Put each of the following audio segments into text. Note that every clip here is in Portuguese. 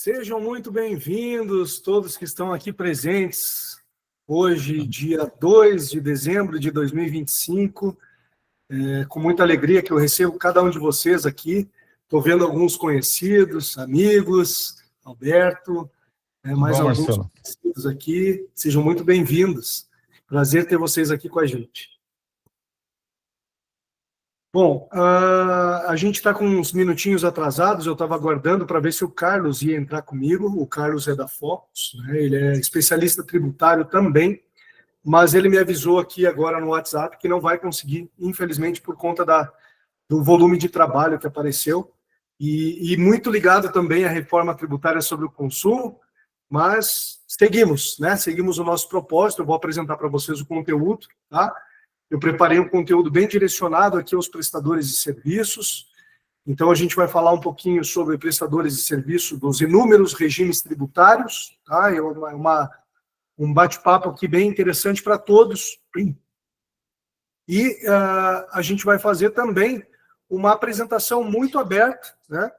Sejam muito bem-vindos, todos que estão aqui presentes, hoje, dia 2 de dezembro de 2025, com muita alegria que eu recebo cada um de vocês aqui. Estou vendo alguns conhecidos, amigos, Alberto, mais Bom, alguns Marcelo. conhecidos aqui. Sejam muito bem-vindos. Prazer ter vocês aqui com a gente. Bom, a gente está com uns minutinhos atrasados, eu estava aguardando para ver se o Carlos ia entrar comigo. O Carlos é da Focus, né? Ele é especialista tributário também, mas ele me avisou aqui agora no WhatsApp que não vai conseguir, infelizmente, por conta do volume de trabalho que apareceu, e muito ligado também à reforma tributária sobre o consumo, mas seguimos, né? Seguimos o nosso propósito. Eu vou apresentar para vocês o conteúdo, tá? Eu preparei um conteúdo bem direcionado aqui aos prestadores de serviços. Então, a gente vai falar um pouquinho sobre prestadores de serviço dos inúmeros regimes tributários, tá? É um bate-papo aqui bem interessante para todos. E a gente vai fazer também uma apresentação muito aberta, né?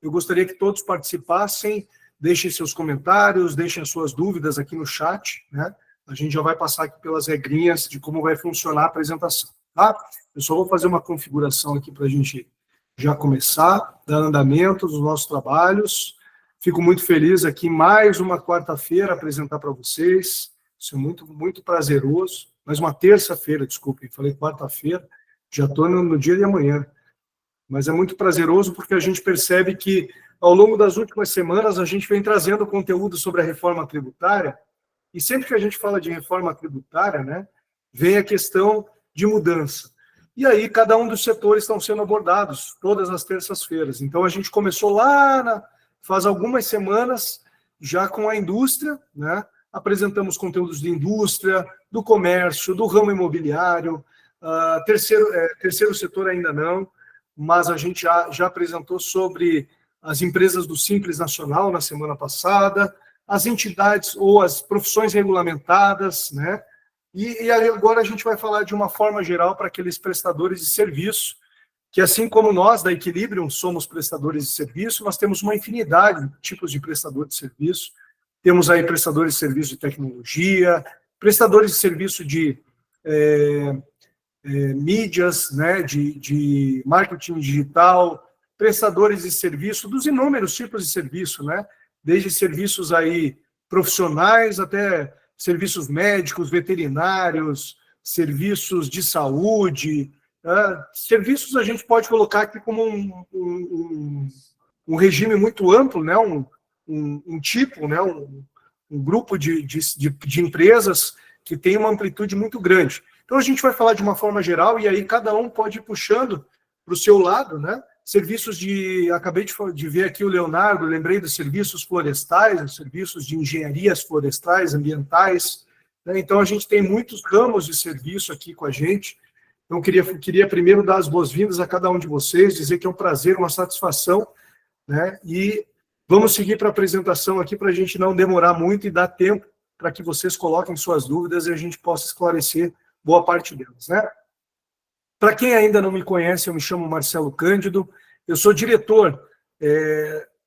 Eu gostaria que todos participassem, deixem seus comentários, deixem as suas dúvidas aqui no chat, né? A gente já vai passar aqui pelas regrinhas de como vai funcionar a apresentação, tá? Eu só vou fazer uma configuração aqui para a gente já começar, dar andamento dos nossos trabalhos. Fico muito feliz aqui, mais uma quarta-feira, apresentar para vocês. Isso é muito, muito prazeroso. Mais uma terça-feira, desculpem, falei quarta-feira, já estou no dia de amanhã. Mas é muito prazeroso porque a gente percebe que, ao longo das últimas semanas, a gente vem trazendo conteúdo sobre a reforma tributária. E sempre que a gente fala de reforma tributária, né, vem a questão de mudança. E aí, cada um dos setores estão sendo abordados todas as terças-feiras. Então, a gente começou lá, faz algumas semanas, já com a indústria, né? Apresentamos conteúdos de indústria, do comércio, do ramo imobiliário, terceiro setor ainda não, mas a gente já apresentou sobre as empresas do Simples Nacional na semana passada, as entidades ou as profissões regulamentadas, né? E agora a gente vai falar de uma forma geral para aqueles prestadores de serviço, que assim como nós da Equilibrium somos prestadores de serviço, nós temos uma infinidade de tipos de prestador de serviço. Temos aí prestadores de serviço de tecnologia, prestadores de serviço de mídias, né? De marketing digital, prestadores de serviço dos inúmeros tipos de serviço, né? Desde serviços aí profissionais até serviços médicos, veterinários, serviços de saúde. Serviços a gente pode colocar aqui como um regime muito amplo, né? um tipo, né? um grupo de empresas que tem uma amplitude muito grande. Então, a gente vai falar de uma forma geral e aí cada um pode ir puxando para o seu lado, né? Serviços acabei de ver aqui o Leonardo, lembrei dos serviços florestais, os serviços de engenharias florestais, ambientais, né? Então, a gente tem muitos ramos de serviço aqui com a gente. Então, queria primeiro dar as boas-vindas a cada um de vocês, dizer que é um prazer, uma satisfação, né? E vamos seguir para a apresentação aqui para a gente não demorar muito e dar tempo para que vocês coloquem suas dúvidas e a gente possa esclarecer boa parte delas, né? Para quem ainda não me conhece, eu me chamo Marcelo Cândido, eu sou diretor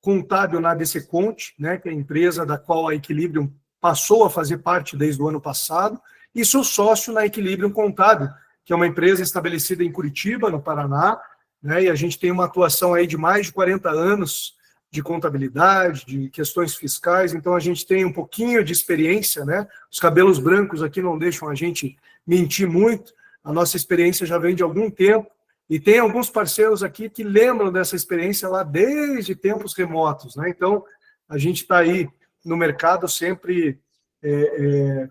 contábil na ADC Conte, né, que é a empresa da qual a Equilibrium passou a fazer parte desde o ano passado, e sou sócio na Equilibrium Contábil, que é uma empresa estabelecida em Curitiba, no Paraná, né, e a gente tem uma atuação aí de mais de 40 anos de contabilidade, de questões fiscais, então a gente tem um pouquinho de experiência, né, os cabelos brancos aqui não deixam a gente mentir muito. A nossa experiência já vem de algum tempo, e tem alguns parceiros aqui que lembram dessa experiência lá desde tempos remotos, né? Então, a gente está aí no mercado sempre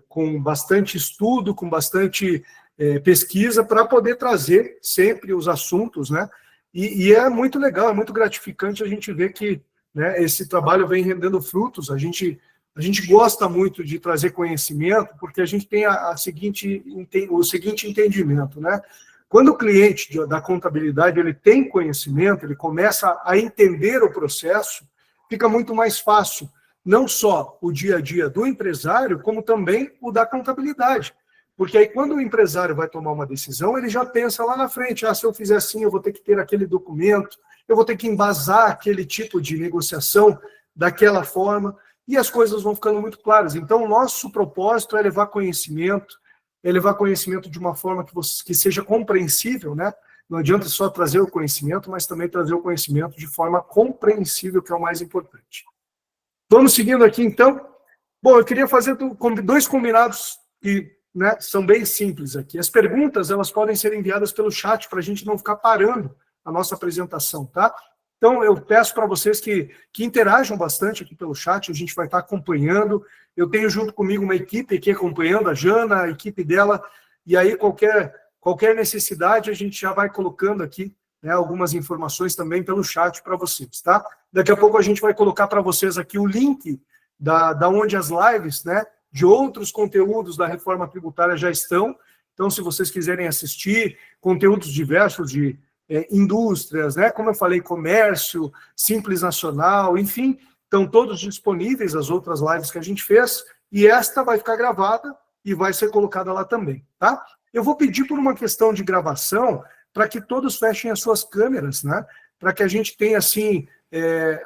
com bastante estudo, com bastante pesquisa, para poder trazer sempre os assuntos, né? E é muito legal, é muito gratificante a gente ver que, né, esse trabalho vem rendendo frutos. A gente gosta muito de trazer conhecimento, porque a gente tem o seguinte entendimento, né? Quando o cliente da contabilidade ele tem conhecimento, ele começa a entender o processo, fica muito mais fácil, não só o dia a dia do empresário, como também o da contabilidade. Porque aí, quando o empresário vai tomar uma decisão, ele já pensa lá na frente, se eu fizer assim, eu vou ter que ter aquele documento, eu vou ter que embasar aquele tipo de negociação daquela forma, e as coisas vão ficando muito claras. Então, o nosso propósito é levar conhecimento de uma forma que seja compreensível, né? Não adianta só trazer o conhecimento, mas também trazer o conhecimento de forma compreensível, que é o mais importante. Vamos seguindo aqui, então. Bom, eu queria fazer dois combinados que, né, são bem simples aqui. As perguntas, elas podem ser enviadas pelo chat para a gente não ficar parando a nossa apresentação, tá? Então, eu peço para vocês que interajam bastante aqui pelo chat, a gente vai estar acompanhando. Eu tenho junto comigo uma equipe aqui acompanhando, a Jana, a equipe dela, e aí qualquer necessidade a gente já vai colocando aqui, né, algumas informações também pelo chat para vocês, tá? Daqui a pouco a gente vai colocar para vocês aqui o link da onde as lives, né, de outros conteúdos da reforma tributária já estão. Então, se vocês quiserem assistir, conteúdos diversos de indústrias, né, como eu falei, comércio, Simples Nacional, enfim, estão todos disponíveis as outras lives que a gente fez, e esta vai ficar gravada e vai ser colocada lá também, tá? Eu vou pedir por uma questão de gravação para que todos fechem as suas câmeras, né, para que a gente tenha, assim,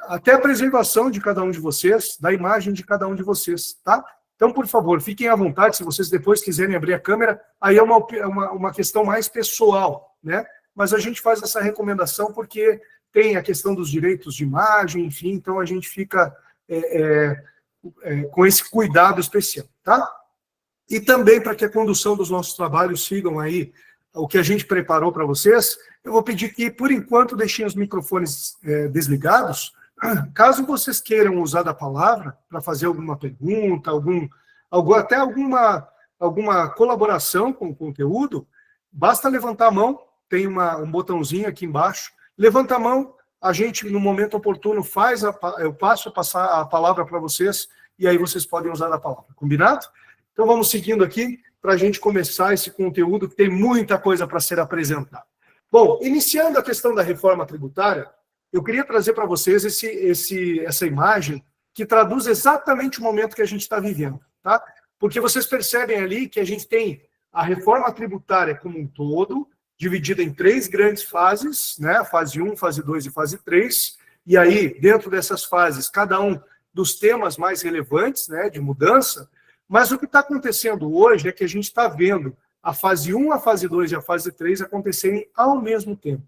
até a preservação de cada um de vocês, da imagem de cada um de vocês, tá? Então, por favor, fiquem à vontade, se vocês depois quiserem abrir a câmera, aí é uma questão mais pessoal, né? Mas a gente faz essa recomendação porque tem a questão dos direitos de imagem, enfim, então a gente fica com esse cuidado especial, tá? E também para que a condução dos nossos trabalhos sigam aí o que a gente preparou para vocês, eu vou pedir que, por enquanto, deixem os microfones desligados. Caso vocês queiram usar da palavra para fazer alguma pergunta, até alguma colaboração com o conteúdo, basta levantar a mão, tem um botãozinho aqui embaixo, levanta a mão, a gente, no momento oportuno, eu passo a passar a palavra para vocês, e aí vocês podem usar a palavra. Combinado? Então vamos seguindo aqui, para a gente começar esse conteúdo, que tem muita coisa para ser apresentada. Bom, iniciando a questão da reforma tributária, eu queria trazer para vocês essa imagem que traduz exatamente o momento que a gente está vivendo, tá? Porque vocês percebem ali que a gente tem a reforma tributária como um todo, dividida em 3 grandes fases, né? Fase 1, fase 2 e fase 3, e aí, dentro dessas fases, cada um dos temas mais relevantes, né, de mudança, mas o que está acontecendo hoje é que a gente está vendo a fase 1, a fase 2 e a fase 3 acontecerem ao mesmo tempo,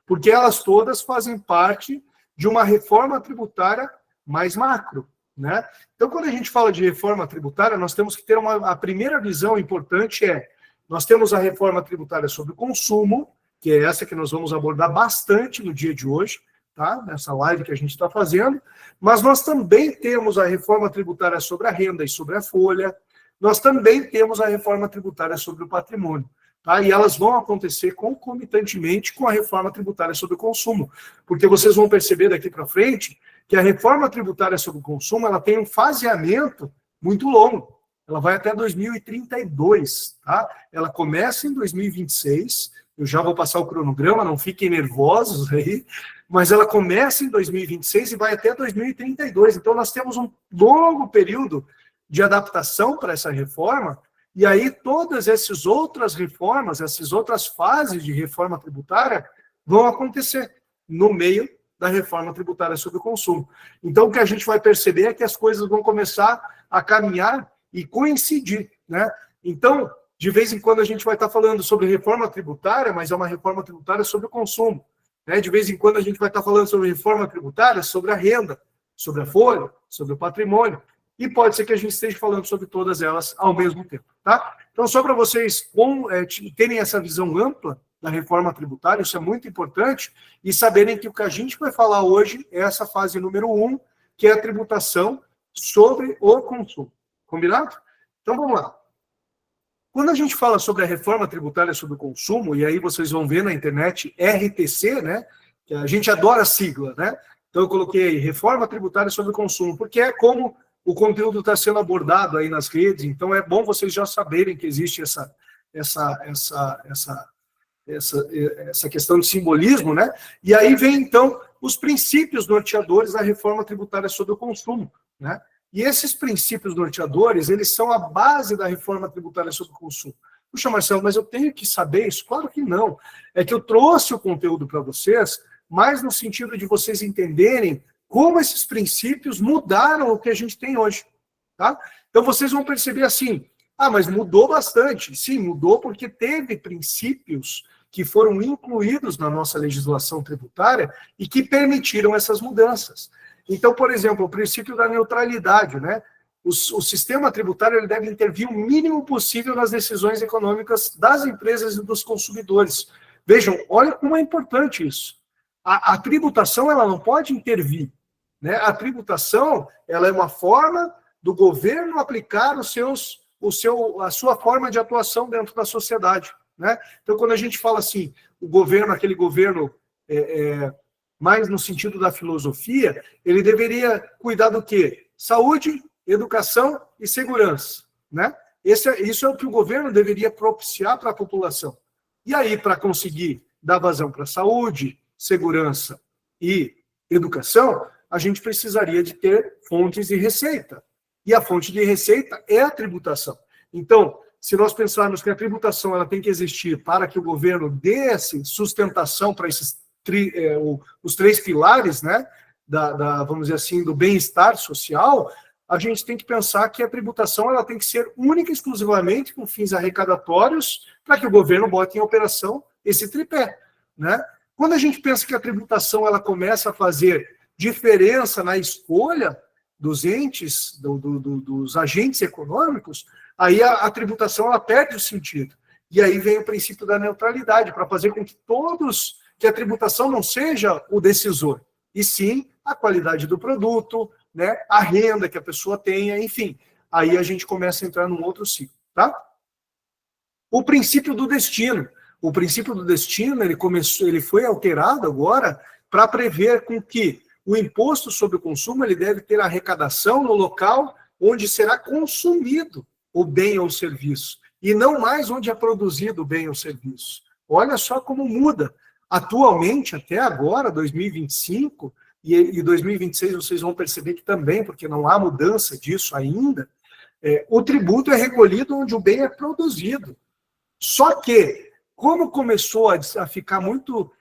porque elas todas fazem parte de uma reforma tributária mais macro, né? Então, quando a gente fala de reforma tributária, nós temos que ter a primeira visão importante nós temos a reforma tributária sobre o consumo, que é essa que nós vamos abordar bastante no dia de hoje, tá? Nessa live que a gente está fazendo, mas nós também temos a reforma tributária sobre a renda e sobre a folha, nós também temos a reforma tributária sobre o patrimônio, tá? E elas vão acontecer concomitantemente com a reforma tributária sobre o consumo, porque vocês vão perceber daqui para frente que a reforma tributária sobre o consumo ela tem um faseamento muito longo. Ela vai até 2032, tá? Ela começa em 2026, eu já vou passar o cronograma, não fiquem nervosos aí, mas ela começa em 2026 e vai até 2032. Então, nós temos um longo período de adaptação para essa reforma, e aí todas essas outras reformas, essas outras fases de reforma tributária vão acontecer no meio da reforma tributária sobre o consumo. Então, o que a gente vai perceber é que as coisas vão começar a caminhar e coincidir, né? Então, de vez em quando a gente vai estar falando sobre reforma tributária, mas é uma reforma tributária sobre o consumo, né? De vez em quando a gente vai estar falando sobre reforma tributária, sobre a renda, sobre a folha, sobre o patrimônio, e pode ser que a gente esteja falando sobre todas elas ao mesmo tempo, tá? Então, só para vocês terem essa visão ampla da reforma tributária, isso é muito importante, e saberem que o que a gente vai falar hoje é essa fase número 1, que é a tributação sobre o consumo. Combinado? Então, vamos lá. Quando a gente fala sobre a reforma tributária sobre o consumo, e aí vocês vão ver na internet RTC, né? Que a gente adora a sigla, né? Então, eu coloquei reforma tributária sobre o consumo, porque é como o conteúdo está sendo abordado aí nas redes, então é bom vocês já saberem que existe essa questão de simbolismo, né? E aí vem, então, os princípios norteadores da reforma tributária sobre o consumo, né? E esses princípios norteadores, eles são a base da reforma tributária sobre o consumo. Puxa, Marcelo, mas eu tenho que saber isso? Claro que não. É que eu trouxe o conteúdo para vocês, mas no sentido de vocês entenderem como esses princípios mudaram o que a gente tem hoje. Tá? Então, vocês vão perceber assim, mas mudou bastante. Sim, mudou porque teve princípios que foram incluídos na nossa legislação tributária e que permitiram essas mudanças. Então, por exemplo, o princípio da neutralidade, né? O sistema tributário ele deve intervir o mínimo possível nas decisões econômicas das empresas e dos consumidores. Vejam, olha como é importante isso. A tributação ela não pode intervir, né? A tributação ela é uma forma do governo aplicar a sua forma de atuação dentro da sociedade, né? Então, quando a gente fala assim, o governo, aquele governo mais no sentido da filosofia, ele deveria cuidar do quê? Saúde, educação e segurança, né? Isso é o que o governo deveria propiciar para a população. E aí, para conseguir dar vazão para saúde, segurança e educação, a gente precisaria de ter fontes de receita. E a fonte de receita é a tributação. Então, se nós pensarmos que a tributação ela tem que existir para que o governo desse sustentação para os 3 pilares, né, vamos dizer assim, do bem-estar social, a gente tem que pensar que a tributação ela tem que ser única e exclusivamente com fins arrecadatórios para que o governo bote em operação esse tripé, né? Quando a gente pensa que a tributação ela começa a fazer diferença na escolha dos entes, dos agentes econômicos, aí a tributação ela perde o sentido. E aí vem o princípio da neutralidade, para fazer com que a tributação não seja o decisor, e sim a qualidade do produto, né, a renda que a pessoa tenha, enfim. Aí a gente começa a entrar num outro ciclo, tá? O princípio do destino. O princípio do destino, ele foi alterado agora para prever com que o imposto sobre o consumo ele deve ter arrecadação no local onde será consumido o bem ou serviço, e não mais onde é produzido o bem ou serviço. Olha só como muda. Atualmente, até agora, 2025, e 2026 vocês vão perceber que também, porque não há mudança disso ainda, o tributo é recolhido onde o bem é produzido. Só que, como começou a ficar muito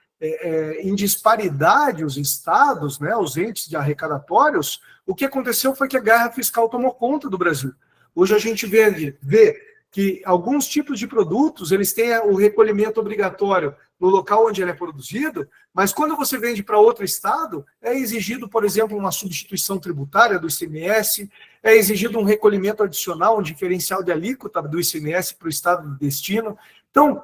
em disparidade os estados, né, os entes de arrecadatórios, o que aconteceu foi que a guerra fiscal tomou conta do Brasil. Hoje a gente vê que alguns tipos de produtos eles têm o recolhimento obrigatório no local onde ele é produzido, mas quando você vende para outro estado, é exigido, por exemplo, uma substituição tributária do ICMS, é exigido um recolhimento adicional, um diferencial de alíquota do ICMS para o estado de destino. Então,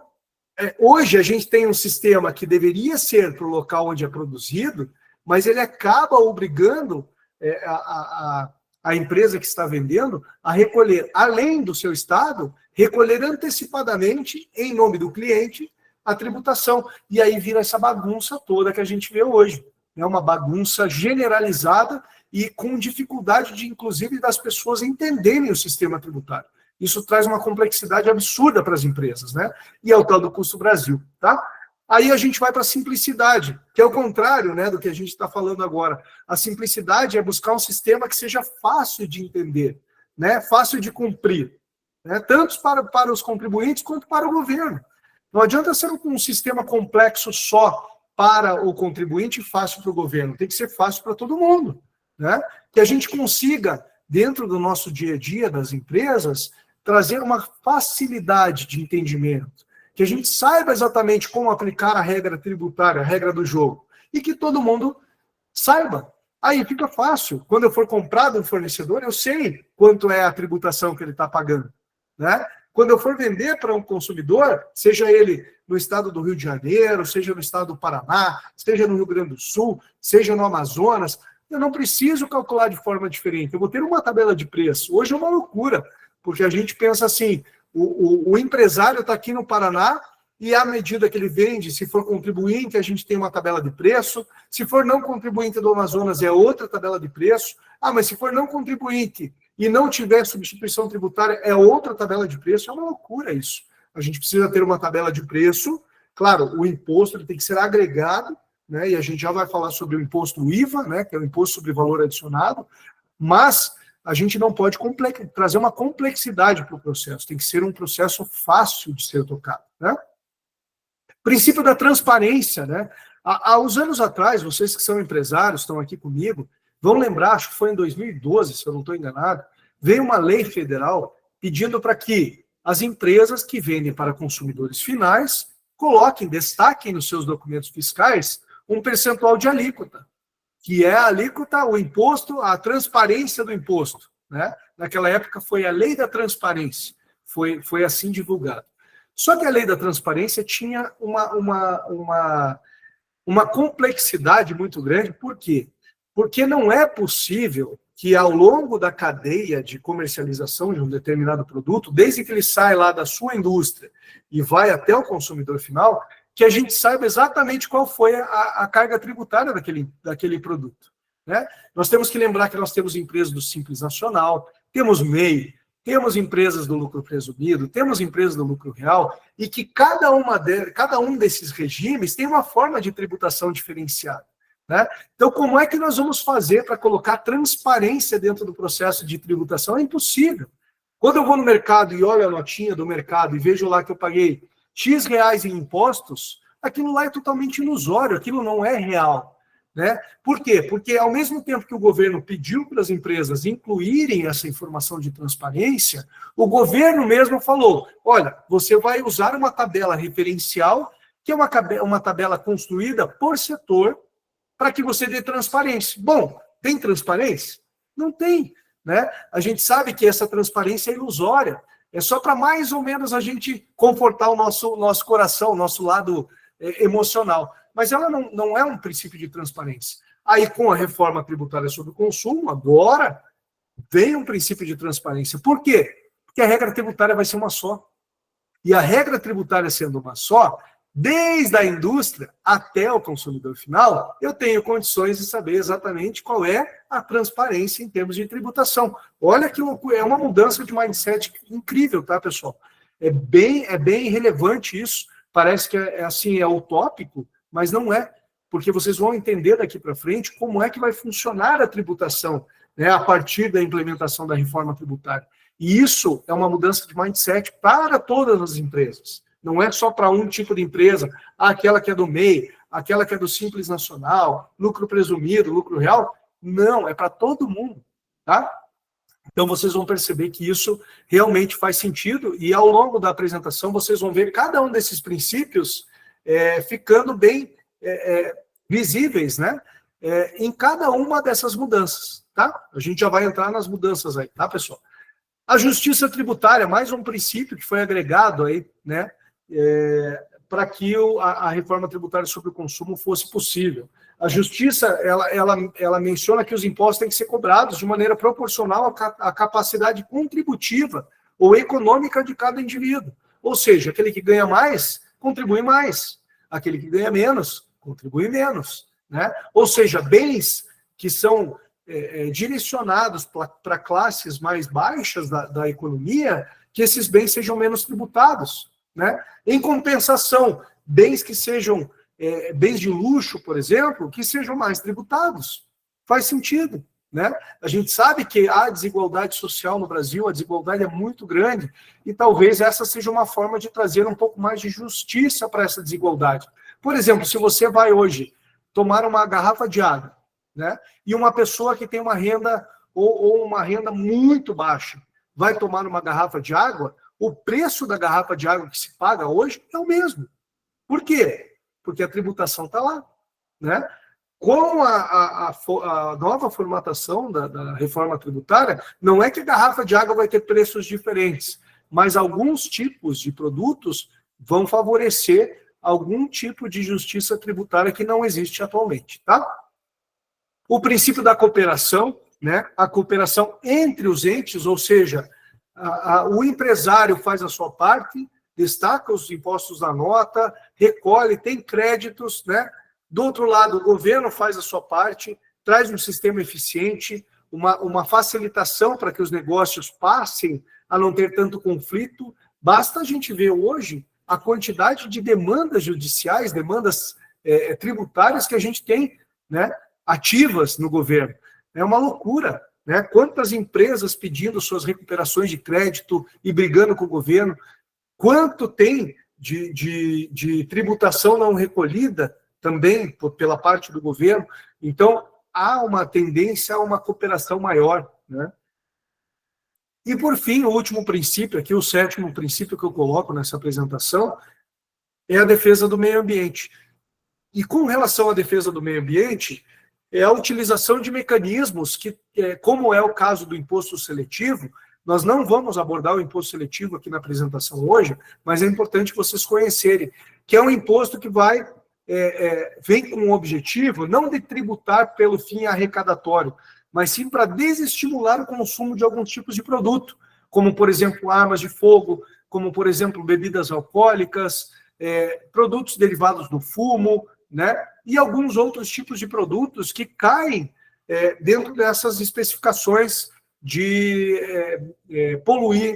hoje a gente tem um sistema que deveria ser para o local onde é produzido, mas ele acaba obrigando a empresa que está vendendo a recolher, além do seu estado, recolher antecipadamente, em nome do cliente, a tributação. E aí vira essa bagunça toda que a gente vê hoje. É uma bagunça generalizada e com dificuldade de, inclusive, das pessoas entenderem o sistema tributário. Isso traz uma complexidade absurda para as empresas, né? E é o tal do custo Brasil, tá? Aí a gente vai para a simplicidade, que é o contrário, né, do que a gente está falando agora. A simplicidade é buscar um sistema que seja fácil de entender, né, fácil de cumprir, né, tanto para os contribuintes quanto para o governo. Não adianta ser um sistema complexo só para o contribuinte e fácil para o governo. Tem que ser fácil para todo mundo, né? Que a gente consiga, dentro do nosso dia a dia das empresas, trazer uma facilidade de entendimento, que a gente saiba exatamente como aplicar a regra tributária, a regra do jogo, e que todo mundo saiba. Aí fica fácil. Quando eu for comprar de um fornecedor, eu sei quanto é a tributação que ele está pagando, né? Quando eu for vender para um consumidor, seja ele no estado do Rio de Janeiro, seja no estado do Paraná, seja no Rio Grande do Sul, seja no Amazonas, eu não preciso calcular de forma diferente. Eu vou ter uma tabela de preço. Hoje é uma loucura, porque a gente pensa assim, o empresário está aqui no Paraná e à medida que ele vende, se for contribuinte, a gente tem uma tabela de preço. Se for não contribuinte do Amazonas, é outra tabela de preço. Mas se for não contribuinte e não tiver substituição tributária, é outra tabela de preço. É uma loucura isso. A gente precisa ter uma tabela de preço. Claro, o imposto ele tem que ser agregado, né? E a gente já vai falar sobre o imposto IVA, né? Que é o imposto sobre valor adicionado, mas a gente não pode trazer uma complexidade para o processo. Tem que ser um processo fácil de ser tocado, né? Princípio da transparência, né? Há uns anos atrás, vocês que são empresários, estão aqui comigo, Vão lembrar, acho que foi em 2012, se eu não estou enganado, veio uma lei federal pedindo para que as empresas que vendem para consumidores finais coloquem, destaquem nos seus documentos fiscais um percentual de alíquota, que é a alíquota, o imposto, a transparência do imposto, né? Naquela época foi a lei da transparência, foi assim divulgado. Só que a lei da transparência tinha uma complexidade muito grande. Por quê? Porque não é possível que ao longo da cadeia de comercialização de um determinado produto, desde que ele sai lá da sua indústria e vai até o consumidor final, que a gente saiba exatamente qual foi a carga tributária daquele produto, né? Nós temos que lembrar que nós temos empresas do Simples Nacional, temos MEI, temos empresas do lucro presumido, temos empresas do lucro real, e que cada um desses regimes tem uma forma de tributação diferenciada, né? Então, como é que nós vamos fazer para colocar transparência dentro do processo de tributação? É impossível. Quando eu vou no mercado e olho a notinha do mercado e vejo lá que eu paguei X reais em impostos, aquilo lá é totalmente ilusório, aquilo não é real, né? Por quê? Porque ao mesmo tempo que o governo pediu para as empresas incluírem essa informação de transparência, o governo mesmo falou, olha, você vai usar uma tabela referencial, que é uma tabela construída por setor, para que você dê transparência. Bom, tem transparência? Não tem, né? A gente sabe que essa transparência é ilusória. É só para mais ou menos a gente confortar o nosso coração, o nosso lado emocional. Mas ela não é um princípio de transparência. Aí, com a reforma tributária sobre o consumo, agora vem um princípio de transparência. Por quê? Porque a regra tributária vai ser uma só. E a regra tributária sendo uma só, desde a indústria até o consumidor final, eu tenho condições de saber exatamente qual é a transparência em termos de tributação. Olha que é uma mudança de mindset incrível, tá, pessoal? É bem relevante isso. Parece que é utópico, mas não é, porque vocês vão entender daqui para frente como é que vai funcionar a tributação, né, a partir da implementação da reforma tributária. E isso é uma mudança de mindset para todas as empresas. Não é só para um tipo de empresa, aquela que é do MEI, aquela que é do Simples Nacional, lucro presumido, lucro real. Não, é para todo mundo, tá? Então, vocês vão perceber que isso realmente faz sentido, e ao longo da apresentação vocês vão ver cada um desses princípios ficando bem visíveis, né? Em cada uma dessas mudanças, tá? A gente já vai entrar nas mudanças aí, tá, pessoal? A justiça tributária, mais um princípio que foi agregado aí, né? Para que a reforma tributária sobre o consumo fosse possível. A justiça, ela menciona que os impostos têm que ser cobrados de maneira proporcional à capacidade contributiva ou econômica de cada indivíduo. Ou seja, aquele que ganha mais, contribui mais. Aquele que ganha menos, contribui menos, né? Ou seja, bens que são direcionados para classes mais baixas da economia, que esses bens sejam menos tributados, né? Em compensação, bens que sejam bens de luxo, por exemplo, que sejam mais tributados. Faz sentido, né? A gente sabe que há desigualdade social no Brasil, a desigualdade é muito grande, e talvez essa seja uma forma de trazer um pouco mais de justiça para essa desigualdade. Por exemplo, se você vai hoje tomar uma garrafa de água, né, e uma pessoa que tem uma renda ou uma renda muito baixa vai tomar uma garrafa de água, o preço da garrafa de água que se paga hoje é o mesmo. Por quê? Porque a tributação está lá, né? Com a nova formatação da reforma tributária, não é que a garrafa de água vai ter preços diferentes, mas alguns tipos de produtos vão favorecer algum tipo de justiça tributária que não existe atualmente, tá? O princípio da cooperação, né? A cooperação entre os entes, ou seja, o empresário faz a sua parte, destaca os impostos da nota, recolhe, tem créditos, né? Do outro lado, o governo faz a sua parte, traz um sistema eficiente, uma facilitação para que os negócios passem a não ter tanto conflito. Basta a gente ver hoje a quantidade de demandas judiciais, demandas tributárias que a gente tem, né, ativas no governo. É uma loucura, né? Quantas empresas pedindo suas recuperações de crédito e brigando com o governo, quanto tem de tributação não recolhida também pela parte do governo. Então, há uma tendência a uma cooperação maior, né? E, por fim, o último princípio, aqui o sétimo princípio que eu coloco nessa apresentação, é a defesa do meio ambiente. E com relação à defesa do meio ambiente, é a utilização de mecanismos que, como é o caso do imposto seletivo, nós não vamos abordar o imposto seletivo aqui na apresentação hoje, mas é importante vocês conhecerem, que é um imposto que vem com o objetivo não de tributar pelo fim arrecadatório, mas sim para desestimular o consumo de alguns tipos de produto, como, por exemplo, armas de fogo, como, por exemplo, bebidas alcoólicas, produtos derivados do fumo, né? E alguns outros tipos de produtos que caem dentro dessas especificações de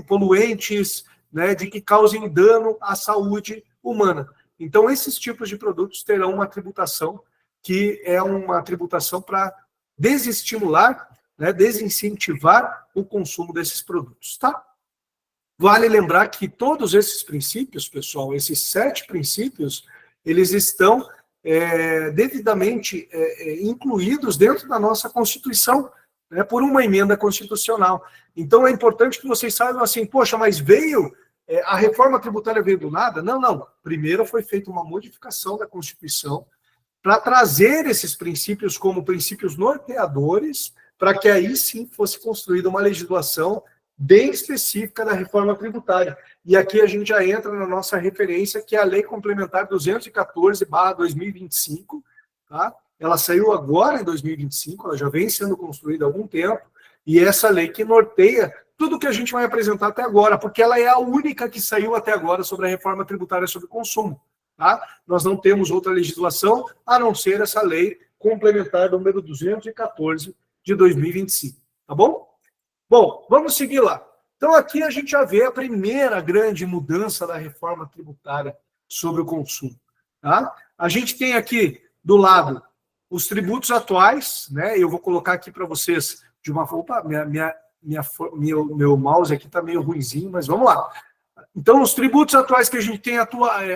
poluentes, né, de que causem dano à saúde humana. Então, esses tipos de produtos terão uma tributação que é uma tributação para desestimular, né, desincentivar o consumo desses produtos, tá? Vale lembrar que todos esses princípios, pessoal, esses 7 princípios, eles estão devidamente incluídos dentro da nossa Constituição, né, por uma emenda constitucional. Então, é importante que vocês saibam assim, poxa, mas a reforma tributária veio do nada? Não, não. Primeiro foi feita uma modificação da Constituição para trazer esses princípios como princípios norteadores, para que aí sim fosse construída uma legislação bem específica da reforma tributária. E aqui a gente já entra na nossa referência, que é a Lei Complementar 214/2025, tá? Ela saiu agora em 2025, ela já vem sendo construída há algum tempo, e essa lei que norteia tudo que a gente vai apresentar até agora, porque ela é a única que saiu até agora sobre a reforma tributária sobre consumo. Tá? Nós não temos outra legislação a não ser essa lei complementar número 214 de 2025. Tá bom? Bom, vamos seguir lá. Então, aqui a gente já vê a primeira grande mudança da reforma tributária sobre o consumo. Tá? A gente tem aqui, do lado, os tributos atuais, né? Eu vou colocar aqui para vocês de uma forma... Opa, meu mouse aqui está meio ruinzinho, mas vamos lá. Então, os tributos atuais que a gente tem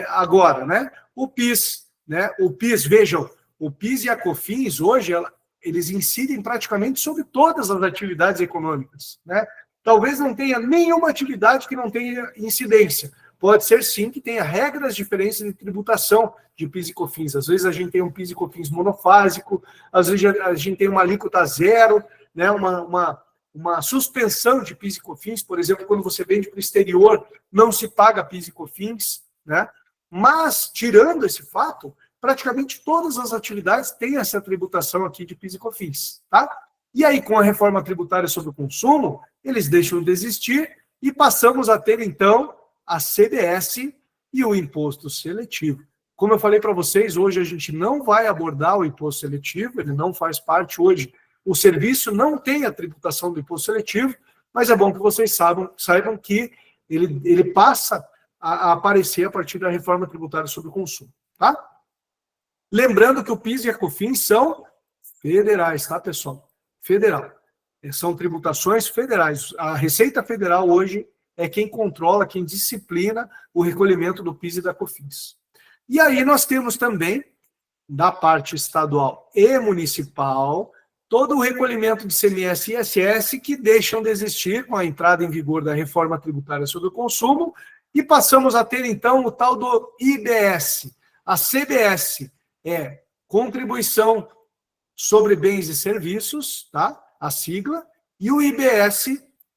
agora, né? O PIS, né? O PIS, vejam, o PIS e a COFINS, hoje, eles incidem praticamente sobre todas as atividades econômicas, né? Talvez não tenha nenhuma atividade que não tenha incidência. Pode ser, sim, que tenha regras diferentes de tributação de PIS e COFINS. Às vezes a gente tem um PIS e COFINS monofásico, às vezes a gente tem uma alíquota zero, né? Uma suspensão de PIS e COFINS, por exemplo, quando você vende para o exterior, não se paga PIS e COFINS, né? Mas, tirando esse fato, praticamente todas as atividades têm essa tributação aqui de PIS e COFINS, tá? E aí, com a reforma tributária sobre o consumo, eles deixam de existir e passamos a ter, então, a CBS e o imposto seletivo. Como eu falei para vocês, hoje a gente não vai abordar o imposto seletivo, ele não faz parte hoje. O serviço não tem a tributação do imposto seletivo, mas é bom que vocês saibam que ele passa a aparecer a partir da reforma tributária sobre o consumo, tá? Lembrando que o PIS e a COFINS são federais, tá, pessoal? Federal. São tributações federais. A Receita Federal hoje é quem controla, quem disciplina o recolhimento do PIS e da COFINS. E aí nós temos também, da parte estadual e municipal, todo o recolhimento de CMS e ISS que deixam de existir com a entrada em vigor da reforma tributária sobre o consumo e passamos a ter, então, o tal do IBS. A CBS é Contribuição sobre Bens e Serviços, tá? A sigla, e o IBS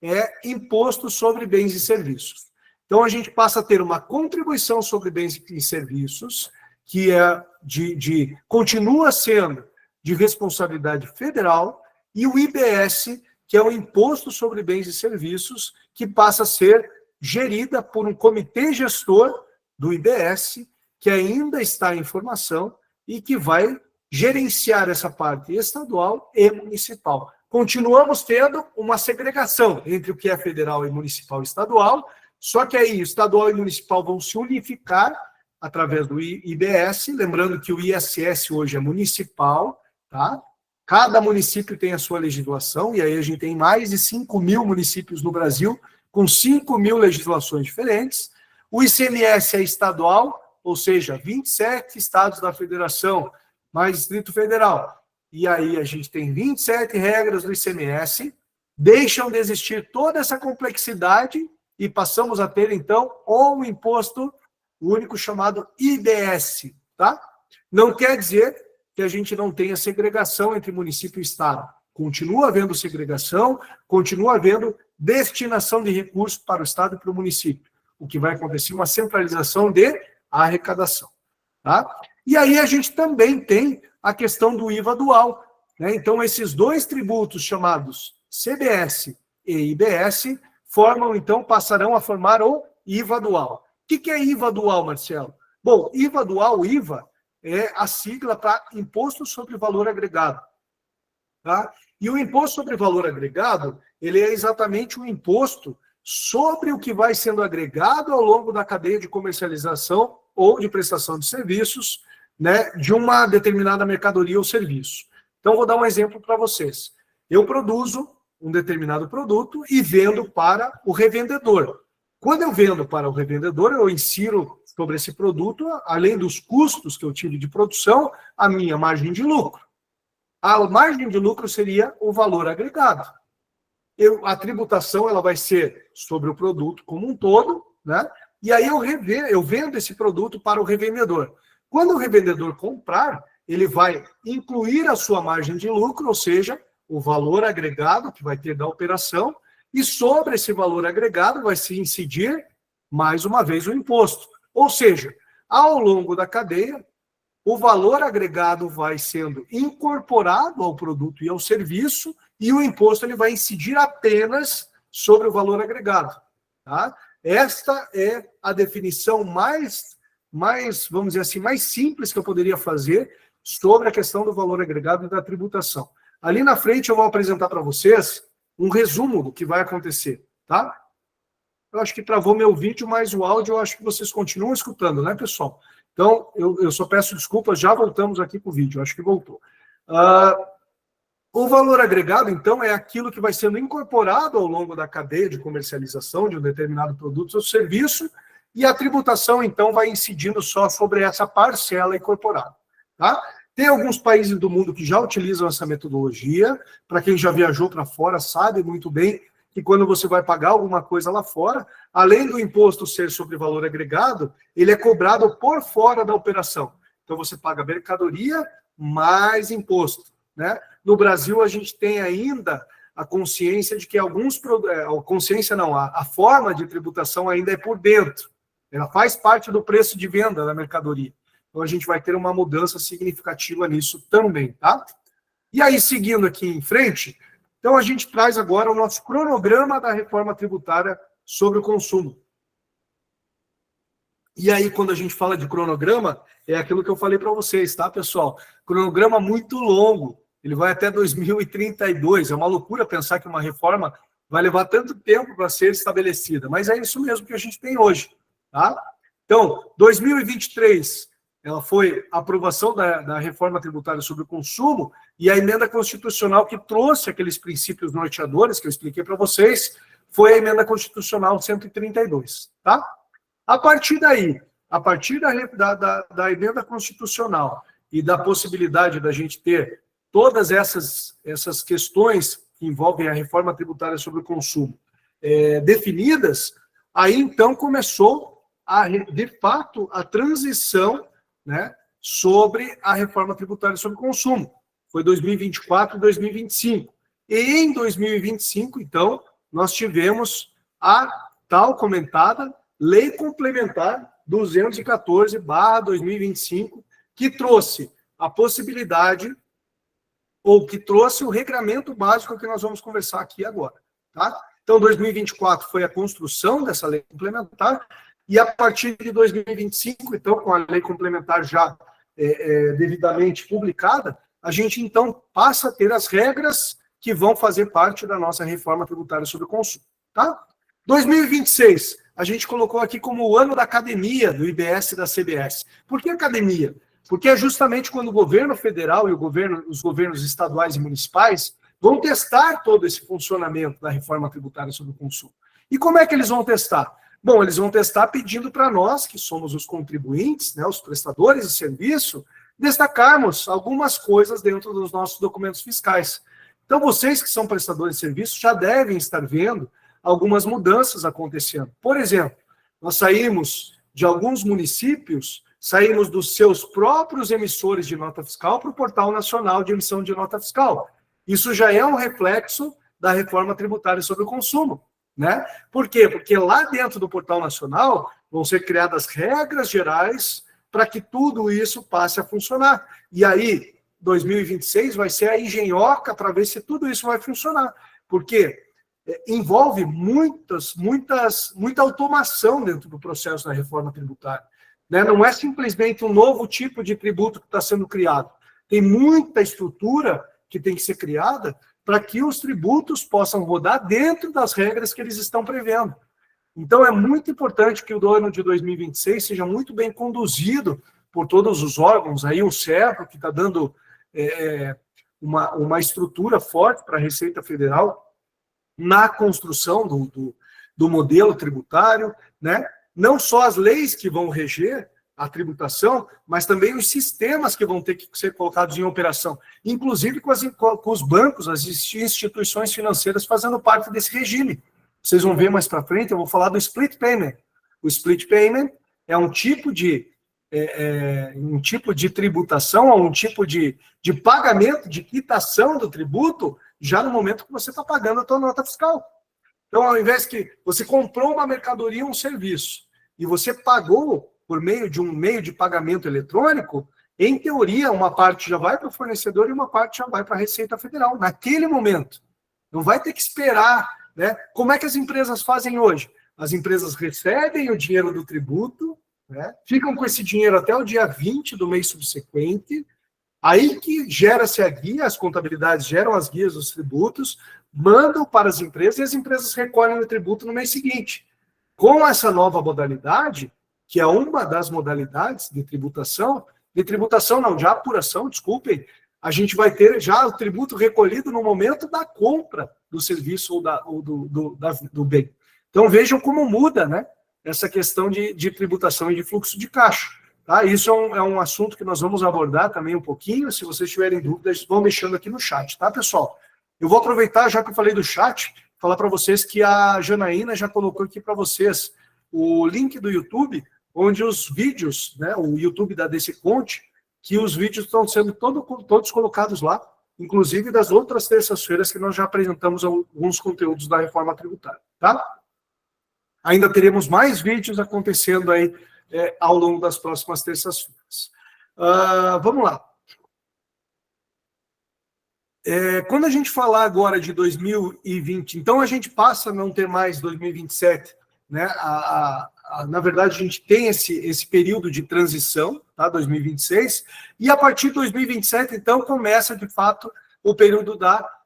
é Imposto sobre Bens e Serviços. Então, a gente passa a ter uma contribuição sobre bens e serviços, que é continua sendo de responsabilidade federal, e o IBS, que é o Imposto sobre Bens e Serviços, que passa a ser gerida por um comitê gestor do IBS, que ainda está em formação e que vai gerenciar essa parte estadual e municipal. Continuamos tendo uma segregação entre o que é federal e municipal e estadual, só que aí estadual e municipal vão se unificar através do IBS, lembrando que o ISS hoje é municipal, tá? Cada município tem a sua legislação, e aí a gente tem mais de 5.000 municípios no Brasil, com 5.000 legislações diferentes. O ICMS é estadual, ou seja, 27 estados da federação, mais Distrito Federal. e aí a gente tem 27 regras do ICMS, deixam de existir toda essa complexidade e passamos a ter, então, um imposto único chamado IBS, tá? Não quer dizer que a gente não tenha segregação entre município e estado. Continua havendo segregação, continua havendo destinação de recursos para o estado e para o município. O que vai acontecer é uma centralização de arrecadação, tá? E aí a gente também tem a questão do IVA dual, né? Então, esses dois tributos chamados CBS e IBS formam, então, passarão a formar o IVA dual. O que é IVA dual, Marcelo? Bom, IVA dual, IVA, é a sigla para Imposto sobre Valor Agregado. Tá? E o Imposto sobre Valor Agregado, ele é exatamente um imposto sobre o que vai sendo agregado ao longo da cadeia de comercialização ou de prestação de serviços, né, de uma determinada mercadoria ou serviço. Então, vou dar um exemplo para vocês. Eu produzo um determinado produto e vendo para o revendedor. Quando eu vendo para o revendedor, eu insiro sobre esse produto, além dos custos que eu tive de produção, a minha margem de lucro. A margem de lucro seria o valor agregado. A tributação ela vai ser sobre o produto como um todo, né? E aí eu vendo esse produto para o revendedor. Quando o revendedor comprar, ele vai incluir a sua margem de lucro, ou seja, o valor agregado que vai ter da operação, e sobre esse valor agregado vai se incidir, mais uma vez, o imposto. Ou seja, ao longo da cadeia, o valor agregado vai sendo incorporado ao produto e ao serviço, e o imposto ele vai incidir apenas sobre o valor agregado. Tá? Esta é a definição mais, vamos dizer assim, mais simples que eu poderia fazer sobre a questão do valor agregado e da tributação. Ali na frente eu vou apresentar para vocês um resumo do que vai acontecer, tá? Eu acho que travou meu vídeo, mas o áudio eu acho que vocês continuam escutando, né, pessoal? Então, eu só peço desculpas, já voltamos aqui para o vídeo, acho que voltou. O valor agregado, então, é aquilo que vai sendo incorporado ao longo da cadeia de comercialização de um determinado produto ou serviço, e a tributação, então, vai incidindo só sobre essa parcela incorporada, tá? Tem alguns países do mundo que já utilizam essa metodologia. Para quem já viajou para fora, sabe muito bem que quando você vai pagar alguma coisa lá fora, além do imposto ser sobre valor agregado, ele é cobrado por fora da operação. Então, você paga mercadoria mais imposto, né? No Brasil, a gente tem ainda a consciência de que a forma de tributação ainda é por dentro. Ela faz parte do preço de venda da mercadoria. Então, a gente vai ter uma mudança significativa nisso também, tá? E aí, seguindo aqui em frente, então a gente traz agora o nosso cronograma da reforma tributária sobre o consumo. E aí, quando a gente fala de cronograma, é aquilo que eu falei para vocês, tá, pessoal? Cronograma muito longo, ele vai até 2032. É uma loucura pensar que uma reforma vai levar tanto tempo para ser estabelecida, mas é isso mesmo que a gente tem hoje, tá? Então, 2023... ela foi a aprovação da reforma tributária sobre o consumo e a emenda constitucional que trouxe aqueles princípios norteadores que eu expliquei para vocês foi a emenda constitucional 132, tá? A partir daí, a partir da emenda constitucional e da possibilidade da gente ter todas essas questões que envolvem a reforma tributária sobre o consumo definidas, aí então começou, de fato, a transição, né, sobre a reforma tributária sobre o consumo. Foi 2024 e 2025. E em 2025, então, nós tivemos a tal comentada Lei Complementar 214/2025, que trouxe a possibilidade, ou que trouxe o regramento básico que nós vamos conversar aqui agora. Tá? Então, 2024 foi a construção dessa lei complementar, e a partir de 2025, então, com a lei complementar já devidamente publicada, a gente, então, passa a ter as regras que vão fazer parte da nossa reforma tributária sobre o consumo. Tá? 2026, a gente colocou aqui como o ano da academia do IBS e da CBS. Por que academia? Porque é justamente quando o governo federal e os governos estaduais e municipais vão testar todo esse funcionamento da reforma tributária sobre o consumo. E como é que eles vão testar? Bom, eles vão testar pedindo para nós, que somos os contribuintes, né, os prestadores de serviço, destacarmos algumas coisas dentro dos nossos documentos fiscais. Então, vocês que são prestadores de serviço já devem estar vendo algumas mudanças acontecendo. Por exemplo, nós saímos de alguns municípios, saímos dos seus próprios emissores de nota fiscal para o Portal Nacional de Emissão de Nota Fiscal. Isso já é um reflexo da reforma tributária sobre o consumo, né? Por quê? Porque lá dentro do Portal Nacional vão ser criadas regras gerais para que tudo isso passe a funcionar. E aí, 2026 vai ser a engenhoca para ver se tudo isso vai funcionar. Porque envolve muita automação dentro do processo da reforma tributária. Né? Não é simplesmente um novo tipo de tributo que está sendo criado. Tem muita estrutura que tem que ser criada para que os tributos possam rodar dentro das regras que eles estão prevendo. Então, é muito importante que o ano de 2026 seja muito bem conduzido por todos os órgãos, aí o CEPRO, que está dando uma estrutura forte para a Receita Federal na construção do modelo tributário, né? Não só as leis que vão reger a tributação, mas também os sistemas que vão ter que ser colocados em operação, inclusive com os bancos, as instituições financeiras fazendo parte desse regime. Vocês vão ver mais para frente, eu vou falar do split payment. O split payment é um tipo de tributação, ou um tipo de pagamento, de quitação do tributo, já no momento que você está pagando a sua nota fiscal. Então, ao invés que você comprou uma mercadoria ou um serviço, e você pagou por meio de um meio de pagamento eletrônico, em teoria, uma parte já vai para o fornecedor e uma parte já vai para a Receita Federal, naquele momento. Não vai ter que esperar, né? Como é que as empresas fazem hoje? As empresas recebem o dinheiro do tributo, né? Ficam com esse dinheiro até o dia 20 do mês subsequente, aí que gera-se a guia, as contabilidades geram as guias dos tributos, mandam para as empresas e as empresas recolhem o tributo no mês seguinte. Com essa nova modalidade, que é uma das modalidades de tributação não, de apuração, desculpem, a gente vai ter já o tributo recolhido no momento da compra do serviço ou do bem. Então vejam como muda, né, essa questão de tributação e de fluxo de caixa. Tá? Isso é um assunto que nós vamos abordar também um pouquinho. Se vocês tiverem dúvidas, vão deixando aqui no chat, tá, pessoal? Eu vou aproveitar, já que eu falei do chat, falar para vocês que a Janaína já colocou aqui para vocês o link do YouTube, onde os vídeos, né, o YouTube da DC Conte, que os vídeos estão sendo todos colocados lá, inclusive das outras terças-feiras que nós já apresentamos alguns conteúdos da reforma tributária, tá? Ainda teremos mais vídeos acontecendo aí ao longo das próximas terças-feiras. Vamos lá. Quando a gente falar agora de 2020, então a gente passa a não ter mais 2027, né? Na verdade, a gente tem esse período de transição, tá? 2026, e a partir de 2027, então, começa, de fato, o período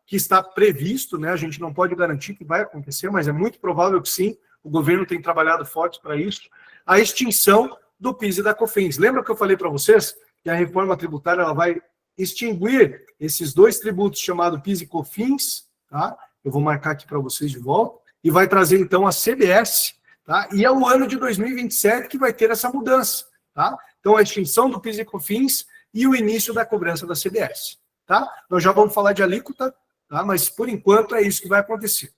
que está previsto, né? A gente não pode garantir que vai acontecer, mas é muito provável que sim, o governo tem trabalhado forte para isso, a extinção do PIS e da COFINS. Lembra que eu falei para vocês que a reforma tributária ela vai extinguir esses dois tributos chamados PIS e COFINS, tá? Eu vou marcar aqui para vocês de volta, e vai trazer, então, a CBS, tá? E é o ano de 2027 que vai ter essa mudança, tá? Então, a extinção do PIS e COFINS e o início da cobrança da CBS, tá? Nós já vamos falar de alíquota, tá? Mas, por enquanto, é isso que vai acontecer.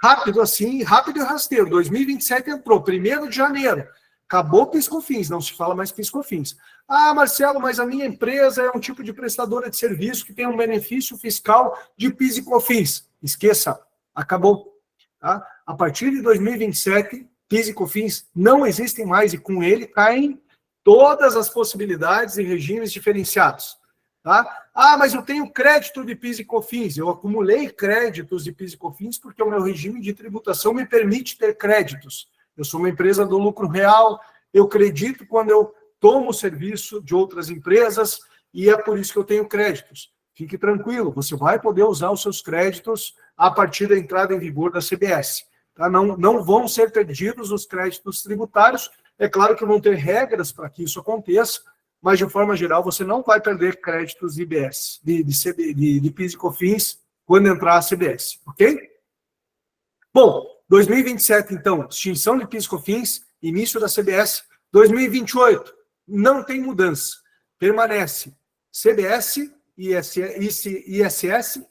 Rápido assim, rápido e rasteiro. 2027 entrou, 1º de janeiro. Acabou o PIS/COFINS, não se fala mais PIS/COFINS. Ah, Marcelo, mas a minha empresa é um tipo de prestadora de serviço que tem um benefício fiscal de PIS e COFINS. Esqueça, acabou. Tá? A partir de 2027, PIS e COFINS não existem mais e com ele caem todas as possibilidades e regimes diferenciados. Tá? Ah, mas eu tenho crédito de PIS e COFINS. Eu acumulei créditos de PIS e COFINS porque o meu regime de tributação me permite ter créditos. Eu sou uma empresa do lucro real, eu acredito quando eu tomo serviço de outras empresas e é por isso que eu tenho créditos. Fique tranquilo, você vai poder usar os seus créditos a partir da entrada em vigor da CBS. Tá? Não vão ser perdidos os créditos tributários. É claro que vão ter regras para que isso aconteça, mas, de forma geral, você não vai perder créditos de IBS, de PIS e COFINS, quando entrar a CBS, ok? Bom, 2027, então, extinção de PIS e COFINS, início da CBS. 2028, não tem mudança. permanece CBS, ISS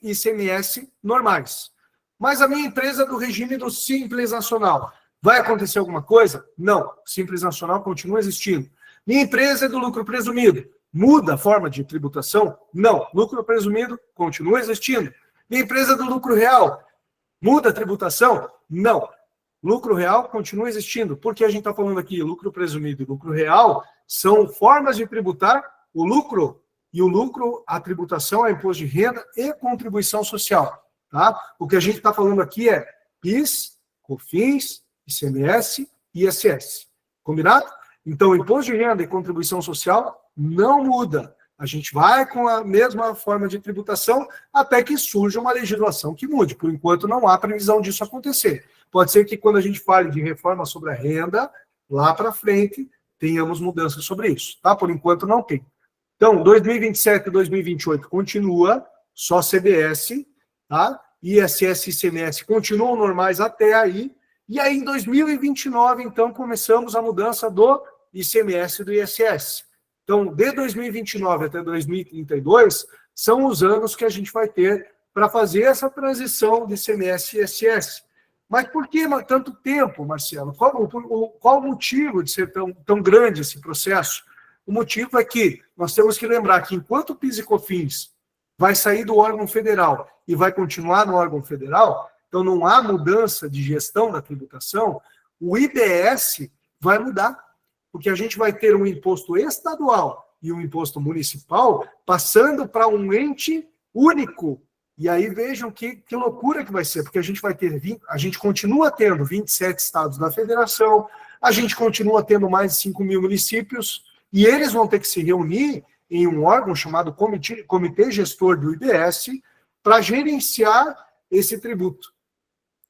e ICMS normais. Mas a minha empresa é do regime do Simples Nacional. Vai acontecer alguma coisa? Não. Simples Nacional continua existindo. Minha empresa é do lucro presumido. Muda a forma de tributação? Não. Lucro presumido continua existindo. Minha empresa é do lucro real. Muda a tributação? Não. Lucro real continua existindo. Por que a gente está falando aqui? Lucro presumido e lucro real são formas de tributar o lucro. E o lucro, a tributação é imposto de renda e contribuição social. Tá? O que a gente está falando aqui é PIS, COFINS, ICMS e ISS. Combinado? Então, imposto de renda e contribuição social não muda. A gente vai com a mesma forma de tributação até que surja uma legislação que mude. Por enquanto, não há previsão disso acontecer. Pode ser que quando a gente fale de reforma sobre a renda, lá para frente, tenhamos mudanças sobre isso. Tá? Por enquanto, não tem. Então, 2027 e 2028 continua, só CBS, tá? ISS e ICMS continuam normais até aí. E aí, em 2029, então, começamos a mudança do ICMS e do ISS. Então, de 2029 até 2032, são os anos que a gente vai ter para fazer essa transição de ICMS e ISS. Mas por que tanto tempo, Marcelo? Qual o motivo de ser tão grande esse processo? O motivo é que nós temos que lembrar que enquanto o PIS e COFINS vai sair do órgão federal e vai continuar no órgão federal, então não há mudança de gestão da tributação, o IBS vai mudar. Porque a gente vai ter um imposto estadual e um imposto municipal passando para um ente único. E aí vejam que loucura que vai ser, porque a gente continua tendo 27 estados da federação, a gente continua tendo mais de 5 mil municípios, e eles vão ter que se reunir em um órgão chamado Comitê Gestor do IBS para gerenciar esse tributo.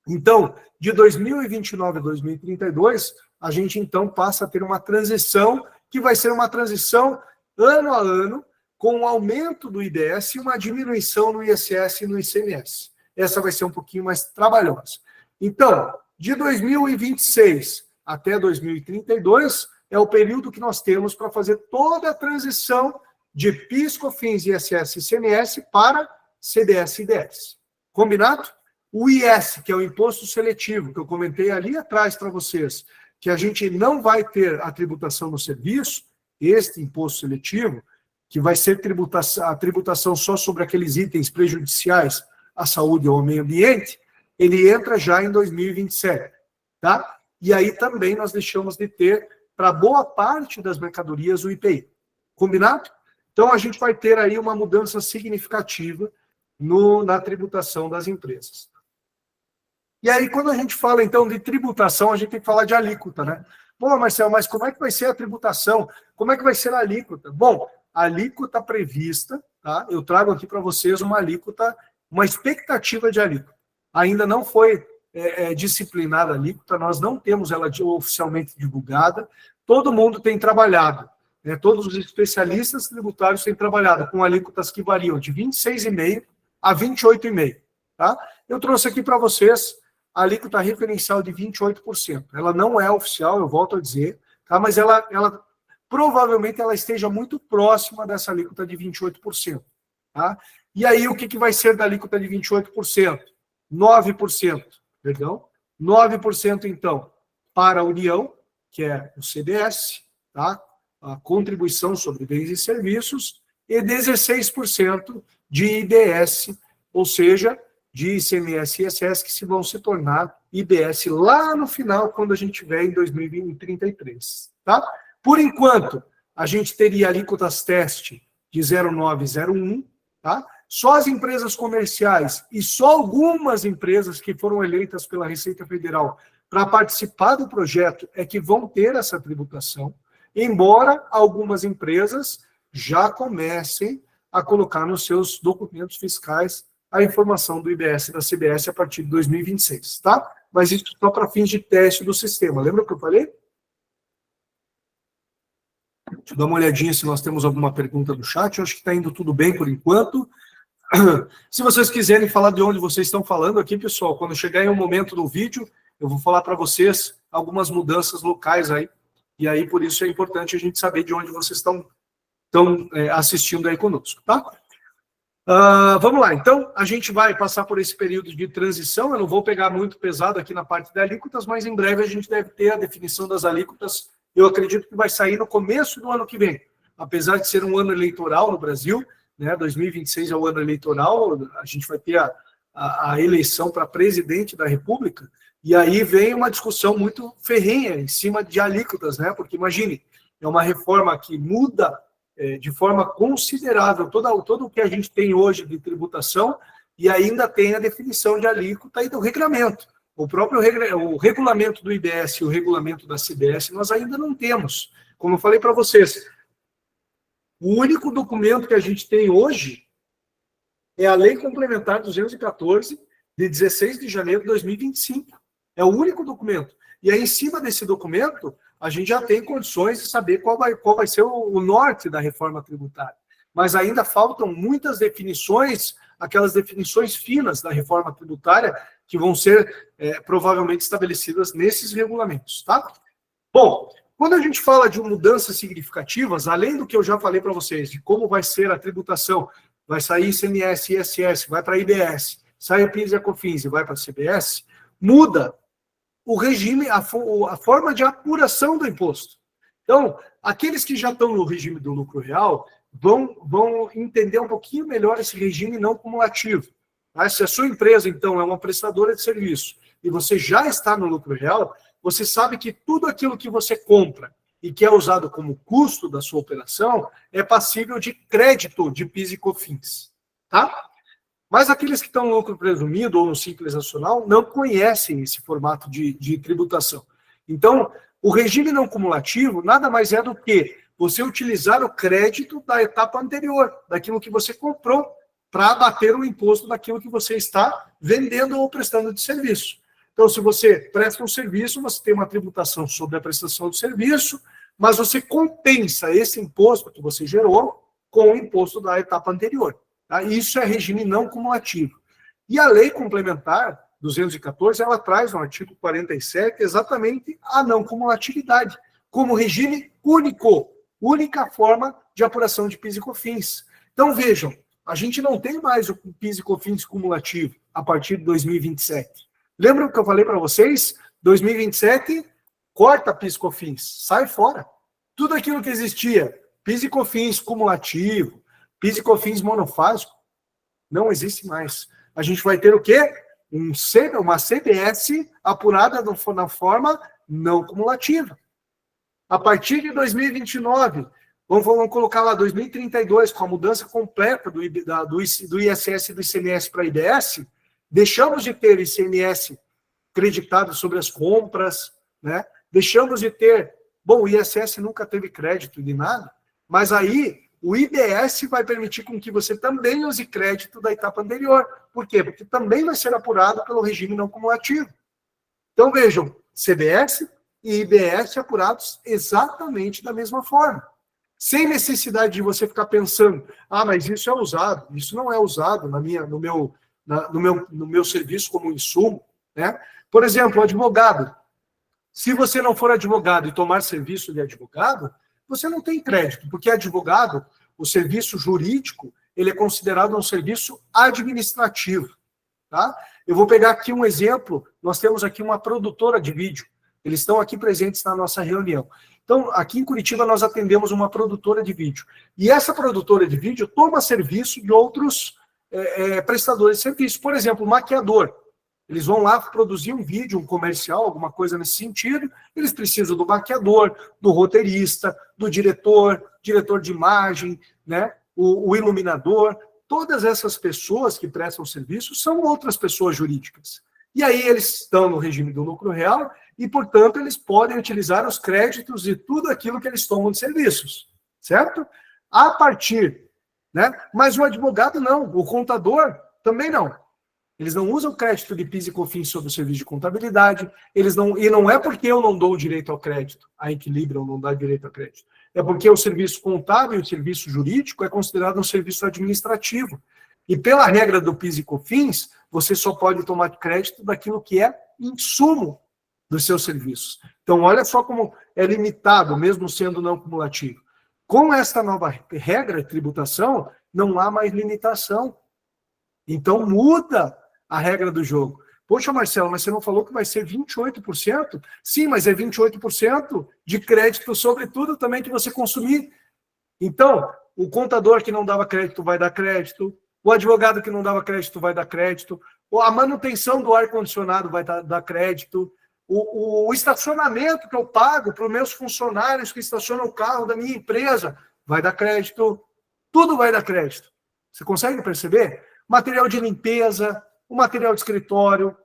Então, de 2029 a 2032, a gente, então, passa a ter uma transição, que vai ser uma transição ano a ano, com um aumento do IBS e uma diminuição no ISS e no ICMS. Essa vai ser um pouquinho mais trabalhosa. Então, de 2026 até 2032, é o período que nós temos para fazer toda a transição de PIS, COFINS, ISS e ICMS para CBS e IDS. Combinado? O IS, que é o imposto seletivo, que eu comentei ali atrás para vocês, que a gente não vai ter a tributação no serviço, este imposto seletivo, que vai ser a tributação só sobre aqueles itens prejudiciais à saúde ou ao meio ambiente, ele entra já em 2027, tá? E aí também nós deixamos de ter, para boa parte das mercadorias, o IPI. Combinado? Então, a gente vai ter aí uma mudança significativa na tributação das empresas. E aí, quando a gente fala, então, de tributação, a gente tem que falar de alíquota, né? Bom, Marcelo, mas como é que vai ser a tributação? Como é que vai ser a alíquota? Bom, a alíquota prevista, tá? Eu trago aqui para vocês uma alíquota, uma expectativa de alíquota. Ainda não foi disciplinada a alíquota, nós não temos ela oficialmente divulgada. Todo mundo tem trabalhado, né? Todos os especialistas tributários têm trabalhado com alíquotas que variam de 26,5% a 28,5%, tá? Eu trouxe aqui para vocês a alíquota referencial de 28%. Ela não é oficial, eu volto a dizer, tá? Mas ela provavelmente ela esteja muito próxima dessa alíquota de 28%. Tá? E aí, o que vai ser da alíquota de 28%? 9%, perdão. 9%, então, para a União, que é o CDS, tá? A contribuição sobre bens e serviços, e 16% de IBS, ou seja, de ICMS e ISS, que vão se tornar IBS lá no final, quando a gente estiver em 2033. Tá? Por enquanto, a gente teria alíquotas teste de 0,9 e 0,1, tá? Só as empresas comerciais e só algumas empresas que foram eleitas pela Receita Federal para participar do projeto é que vão ter essa tributação, embora algumas empresas já comecem a colocar nos seus documentos fiscais a informação do IBS e da CBS a partir de 2026, tá? Mas isso só para fins de teste do sistema. Lembra o que eu falei? Deixa eu dar uma olhadinha se nós temos alguma pergunta no chat. Eu acho que está indo tudo bem por enquanto. Se vocês quiserem falar de onde vocês estão falando aqui, pessoal, quando chegar em um momento do vídeo, eu vou falar para vocês algumas mudanças locais aí. E aí, por isso, é importante a gente saber de onde vocês estão estão assistindo aí conosco, tá? Vamos lá, então, a gente vai passar por esse período de transição, eu não vou pegar muito pesado aqui na parte de alíquotas, mas em breve a gente deve ter a definição das alíquotas, eu acredito que vai sair no começo do ano que vem, apesar de ser um ano eleitoral no Brasil, né, 2026 é o ano eleitoral, a gente vai ter a eleição para presidente da República, e aí vem uma discussão muito ferrenha em cima de alíquotas, né, porque imagine, é uma reforma que muda de forma considerável todo o que a gente tem hoje de tributação e ainda tem a definição de alíquota e do regulamento. O próprio o regulamento do IBS e o regulamento da CBS nós ainda não temos. Como eu falei para vocês, o único documento que a gente tem hoje é a Lei Complementar 214, de 16 de janeiro de 2025. É o único documento. E aí, em cima desse documento, a gente já tem condições de saber qual vai ser o norte da reforma tributária. Mas ainda faltam muitas definições, aquelas definições finas da reforma tributária, que vão ser provavelmente estabelecidas nesses regulamentos, tá? Bom, quando a gente fala de mudanças significativas, além do que eu já falei para vocês, de como vai ser a tributação, vai sair ICMS, ISS, vai para a IBS, sai a PIS e a COFINS e vai para a CBS, muda o regime, a forma de apuração do imposto. Então, aqueles que já estão no regime do lucro real vão entender um pouquinho melhor esse regime não cumulativo. Tá? Se a sua empresa, então, é uma prestadora de serviço e você já está no lucro real, você sabe que tudo aquilo que você compra e que é usado como custo da sua operação é passível de crédito de PIS e COFINS. Tá? Mas aqueles que estão no lucro presumido ou no Simples Nacional não conhecem esse formato de tributação. Então, o regime não cumulativo nada mais é do que você utilizar o crédito da etapa anterior, daquilo que você comprou, para abater o imposto daquilo que você está vendendo ou prestando de serviço. Então, se você presta um serviço, você tem uma tributação sobre a prestação do serviço, mas você compensa esse imposto que você gerou com o imposto da etapa anterior. Tá? Isso é regime não cumulativo. E a Lei Complementar 214, ela traz no artigo 47 exatamente a não cumulatividade, como regime único, única forma de apuração de PIS e COFINS. Então, vejam, a gente não tem mais o PIS e COFINS cumulativo a partir de 2027. Lembram que eu falei para vocês? 2027, corta PIS e COFINS, sai fora. Tudo aquilo que existia, PIS e COFINS cumulativo, PIS e COFINS monofásico, não existe mais. A gente vai ter o quê? Uma CBS apurada na forma não cumulativa. A partir de 2029, vamos colocar lá 2032, com a mudança completa do ISS e do ICMS para IBS, deixamos de ter ICMS creditado sobre as compras, né? Deixamos de ter... Bom, o ISS nunca teve crédito de nada, mas aí o IBS vai permitir com que você também use crédito da etapa anterior. Por quê? Porque também vai ser apurado pelo regime não cumulativo. Então, vejam, CBS e IBS apurados exatamente da mesma forma. Sem necessidade de você ficar pensando, mas isso é usado. Isso não é usado no meu serviço como insumo. Né? Por exemplo, advogado. Se você não for advogado e tomar serviço de advogado, você não tem crédito, porque advogado, o serviço jurídico, ele é considerado um serviço administrativo. Tá? Eu vou pegar aqui um exemplo, nós temos aqui uma produtora de vídeo, eles estão aqui presentes na nossa reunião. Então, aqui em Curitiba, nós atendemos uma produtora de vídeo. E essa produtora de vídeo toma serviço de outros prestadores de serviço. Por exemplo, maquiador. Eles vão lá produzir um vídeo, um comercial, alguma coisa nesse sentido, eles precisam do maquiador, do roteirista, do diretor de imagem, né? o iluminador. Todas essas pessoas que prestam serviço são outras pessoas jurídicas. E aí eles estão no regime do lucro real e, portanto, eles podem utilizar os créditos e tudo aquilo que eles tomam de serviços, certo? A partir, né? Mas o advogado não, o contador também não. Eles não usam crédito de PIS e COFINS sobre o serviço de contabilidade, e não é porque eu não dou direito ao crédito, a Equilibra não dá direito ao crédito, é porque o serviço contábil e o serviço jurídico é considerado um serviço administrativo. E pela regra do PIS e COFINS, você só pode tomar crédito daquilo que é insumo dos seus serviços. Então, olha só como é limitado, mesmo sendo não cumulativo. Com esta nova regra de tributação, não há mais limitação. Então, muda a regra do jogo. Poxa, Marcelo, mas você não falou que vai ser 28%? Sim, mas é 28% de crédito sobre tudo também que você consumir. Então, o contador que não dava crédito vai dar crédito, o advogado que não dava crédito vai dar crédito, a manutenção do ar-condicionado vai dar crédito, o estacionamento que eu pago para os meus funcionários que estacionam o carro da minha empresa vai dar crédito, tudo vai dar crédito. Você consegue perceber? Material de limpeza, o material de escritório,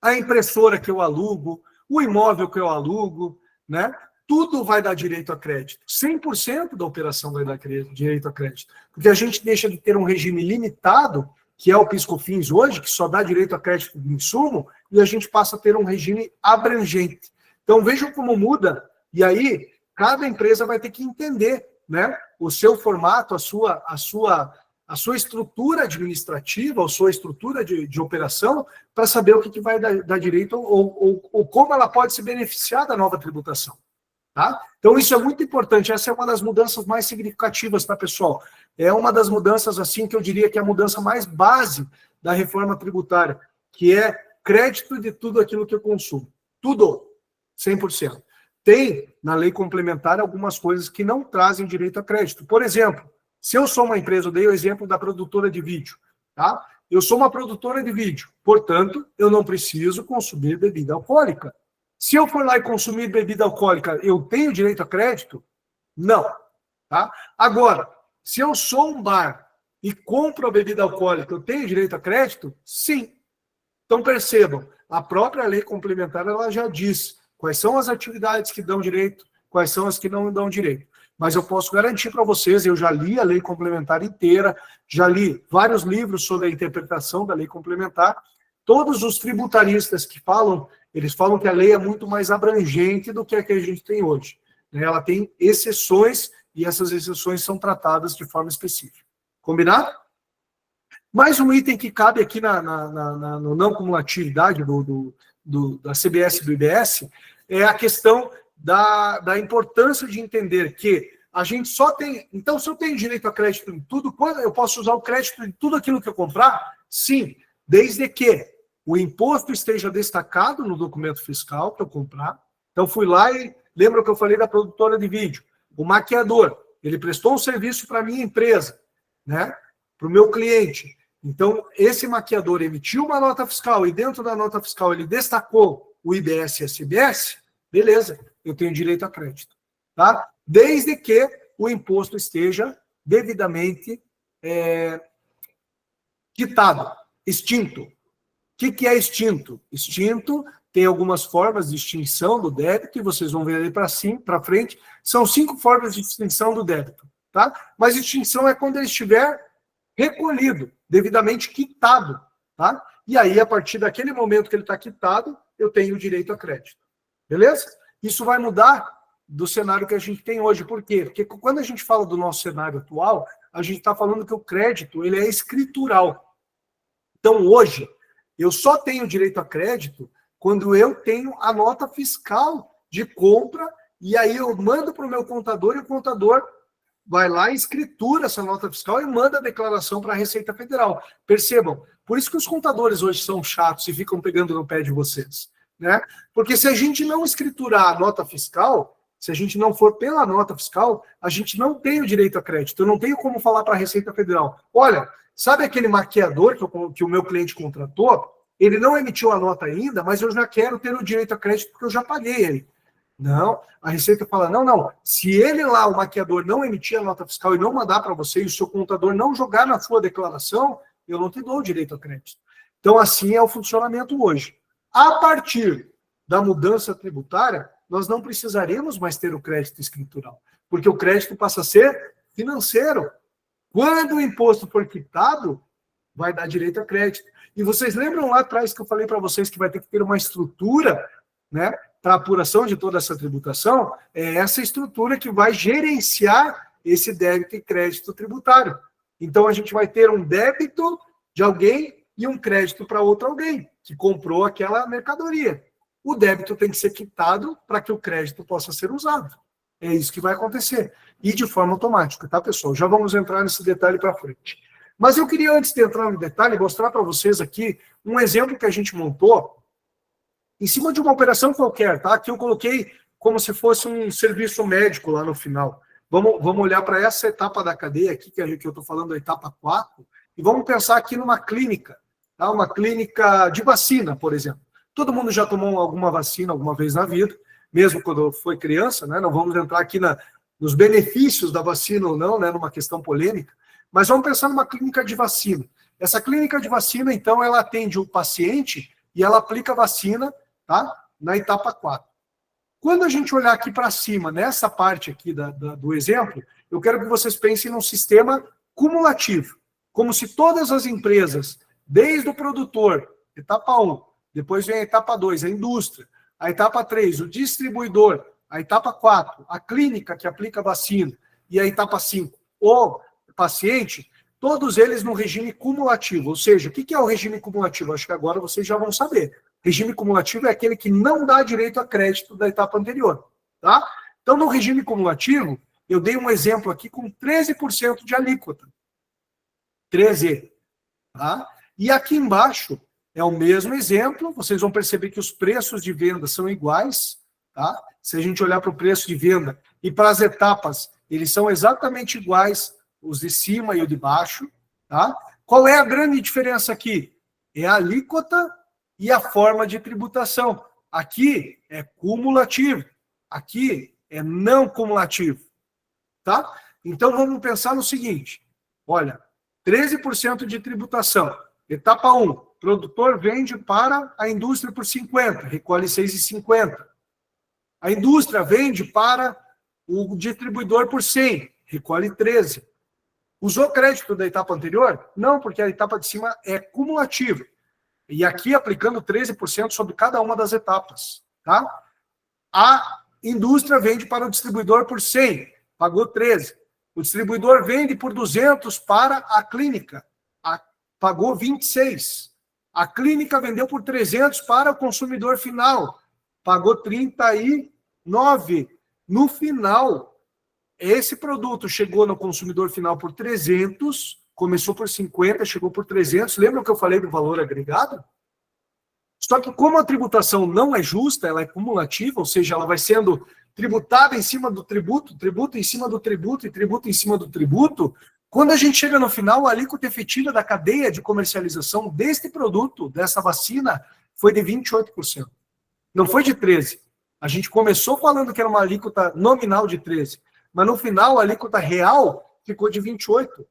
a impressora que eu alugo, o imóvel que eu alugo, né? Tudo vai dar direito a crédito. 100% da operação vai dar direito a crédito. Porque a gente deixa de ter um regime limitado, que é o PIS/COFINS hoje, que só dá direito a crédito de insumo, e a gente passa a ter um regime abrangente. Então, vejam como muda. E aí, cada empresa vai ter que entender, né, o seu formato, a sua estrutura administrativa, a sua estrutura de operação, para saber o que vai dar direito ou como ela pode se beneficiar da nova tributação. Tá? Então, isso é muito importante. Essa é uma das mudanças mais significativas, tá, pessoal? É uma das mudanças, assim, que eu diria que é a mudança mais base da reforma tributária, que é crédito de tudo aquilo que eu consumo. Tudo, 100%. Tem, na lei complementar, algumas coisas que não trazem direito a crédito. Por exemplo, se eu sou uma empresa, eu dei o exemplo da produtora de vídeo, tá? Eu sou uma produtora de vídeo, portanto, eu não preciso consumir bebida alcoólica. Se eu for lá e consumir bebida alcoólica, eu tenho direito a crédito? Não. Tá? Agora, se eu sou um bar e compro a bebida alcoólica, eu tenho direito a crédito? Sim. Então, percebam, a própria lei complementar ela já diz quais são as atividades que dão direito, quais são as que não dão direito. Mas eu posso garantir para vocês, eu já li a lei complementar inteira, já li vários livros sobre a interpretação da lei complementar, todos os tributaristas que falam, eles falam que a lei é muito mais abrangente do que a que a gente tem hoje. Ela tem exceções e essas exceções são tratadas de forma específica. Combinado? Mais um item que cabe aqui no não cumulatividade da CBS e do IBS é a questão da importância de entender que a gente só tem... Então, se eu tenho direito a crédito em tudo, eu posso usar o crédito em tudo aquilo que eu comprar? Sim, desde que o imposto esteja destacado no documento fiscal que eu comprar. Então, fui lá e lembra que eu falei da produtora de vídeo. O maquiador, ele prestou um serviço para a minha empresa, né? Para o meu cliente. Então, esse maquiador emitiu uma nota fiscal e dentro da nota fiscal ele destacou o IBS e a CBS, beleza, eu tenho direito a crédito. Tá? Desde que o imposto esteja devidamente quitado, extinto. O que é extinto? Extinto tem algumas formas de extinção do débito, e vocês vão ver ali para frente. São 5 formas de extinção do débito. Tá? Mas extinção é quando ele estiver recolhido, devidamente quitado. Tá? E aí, a partir daquele momento que ele está quitado, eu tenho direito a crédito. Beleza? Isso vai mudar do cenário que a gente tem hoje. Por quê? Porque quando a gente fala do nosso cenário atual, a gente está falando que o crédito ele é escritural. Então, hoje, eu só tenho direito a crédito quando eu tenho a nota fiscal de compra, e aí eu mando para o meu contador, e o contador vai lá e escritura essa nota fiscal e manda a declaração para a Receita Federal. Percebam, por isso que os contadores hoje são chatos e ficam pegando no pé de vocês. Né? Porque se a gente não escriturar a nota fiscal, se a gente não for pela nota fiscal, a gente não tem o direito a crédito. Eu não tenho como falar para a Receita Federal, olha, sabe aquele maquiador que o meu cliente contratou? Ele não emitiu a nota ainda, mas eu já quero ter o direito a crédito porque eu já paguei ele. Não, a Receita fala, não, se ele lá, o maquiador, não emitir a nota fiscal e não mandar para você, e o seu contador não jogar na sua declaração, eu não te dou o direito a crédito. Então, assim é o funcionamento hoje. A partir da mudança tributária, nós não precisaremos mais ter o crédito escritural, porque o crédito passa a ser financeiro. Quando o imposto for quitado, vai dar direito a crédito. E vocês lembram lá atrás que eu falei para vocês que vai ter que ter uma estrutura, né, para apuração de toda essa tributação? É essa estrutura que vai gerenciar esse débito e crédito tributário. Então, a gente vai ter um débito de alguém e um crédito para outro alguém que comprou aquela mercadoria. O débito tem que ser quitado para que o crédito possa ser usado. É isso que vai acontecer. E de forma automática, tá, pessoal? Já vamos entrar nesse detalhe para frente. Mas eu queria, antes de entrar no detalhe, mostrar para vocês aqui um exemplo que a gente montou em cima de uma operação qualquer, tá? Que eu coloquei como se fosse um serviço médico lá no final. Vamos olhar para essa etapa da cadeia aqui, que eu estou falando, a etapa 4, e vamos pensar aqui numa clínica, tá? Uma clínica de vacina, por exemplo. Todo mundo já tomou alguma vacina alguma vez na vida, mesmo quando foi criança, né? Não vamos entrar aqui nos benefícios da vacina ou não, né? Numa questão polêmica, mas vamos pensar numa clínica de vacina. Essa clínica de vacina, então, ela atende o paciente e ela aplica a vacina, tá? Na etapa 4. Quando a gente olhar aqui para cima, nessa parte aqui do exemplo, eu quero que vocês pensem num sistema cumulativo, como se todas as empresas, desde o produtor, etapa 1, depois vem a etapa 2, a indústria, a etapa 3, o distribuidor, a etapa 4, a clínica que aplica a vacina, e a etapa 5, o paciente, todos eles no regime cumulativo. Ou seja, o que é o regime cumulativo? Acho que agora vocês já vão saber. Regime cumulativo é aquele que não dá direito a crédito da etapa anterior, tá? Então, no regime cumulativo, eu dei um exemplo aqui com 13% de alíquota. 13, tá? E aqui embaixo é o mesmo exemplo, vocês vão perceber que os preços de venda são iguais, tá? Se a gente olhar para o preço de venda e para as etapas, eles são exatamente iguais, os de cima e o de baixo, tá? Qual é a grande diferença aqui? É a alíquota e a forma de tributação. Aqui é cumulativo, aqui é não cumulativo, tá? Então vamos pensar no seguinte, olha, 13% de tributação, etapa 1, produtor vende para a indústria por 50, recolhe 6,50. A indústria vende para o distribuidor por 100, recolhe 13. Usou crédito da etapa anterior? Não, porque a etapa de cima é cumulativa. E aqui aplicando 13% sobre cada uma das etapas, tá? A indústria vende para o distribuidor por 100, pagou 13. O distribuidor vende por 200 para a clínica, pagou 26. A clínica vendeu por 300 para o consumidor final, pagou 39. No final, esse produto chegou no consumidor final por 300, começou por 50, chegou por 300. Lembra que eu falei do valor agregado? Só que como a tributação não é justa, ela é cumulativa, ou seja, ela vai sendo tributada em cima do tributo, tributo em cima do tributo e tributo em cima do tributo, quando a gente chega no final, a alíquota efetiva da cadeia de comercialização deste produto, dessa vacina, foi de 28%. Não foi de 13%. A gente começou falando que era uma alíquota nominal de 13%, mas no final a alíquota real ficou de 28%.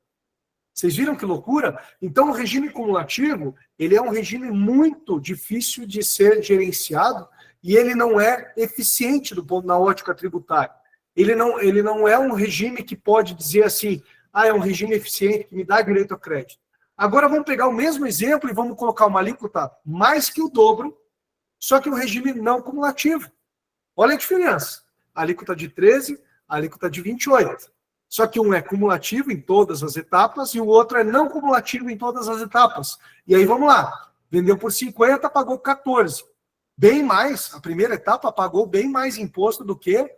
Vocês viram que loucura? Então o regime cumulativo, ele é um regime muito difícil de ser gerenciado e ele não é eficiente do ponto na ótica tributária. Ele não é um regime que pode dizer assim, é um regime eficiente que me dá direito a crédito. Agora vamos pegar o mesmo exemplo e vamos colocar uma alíquota mais que o dobro, só que um regime não cumulativo. Olha a diferença. A alíquota de 13, a alíquota de 28. Só que um é cumulativo em todas as etapas e o outro é não cumulativo em todas as etapas. E aí vamos lá. Vendeu por 50, pagou 14. Bem mais, a primeira etapa pagou bem mais imposto do que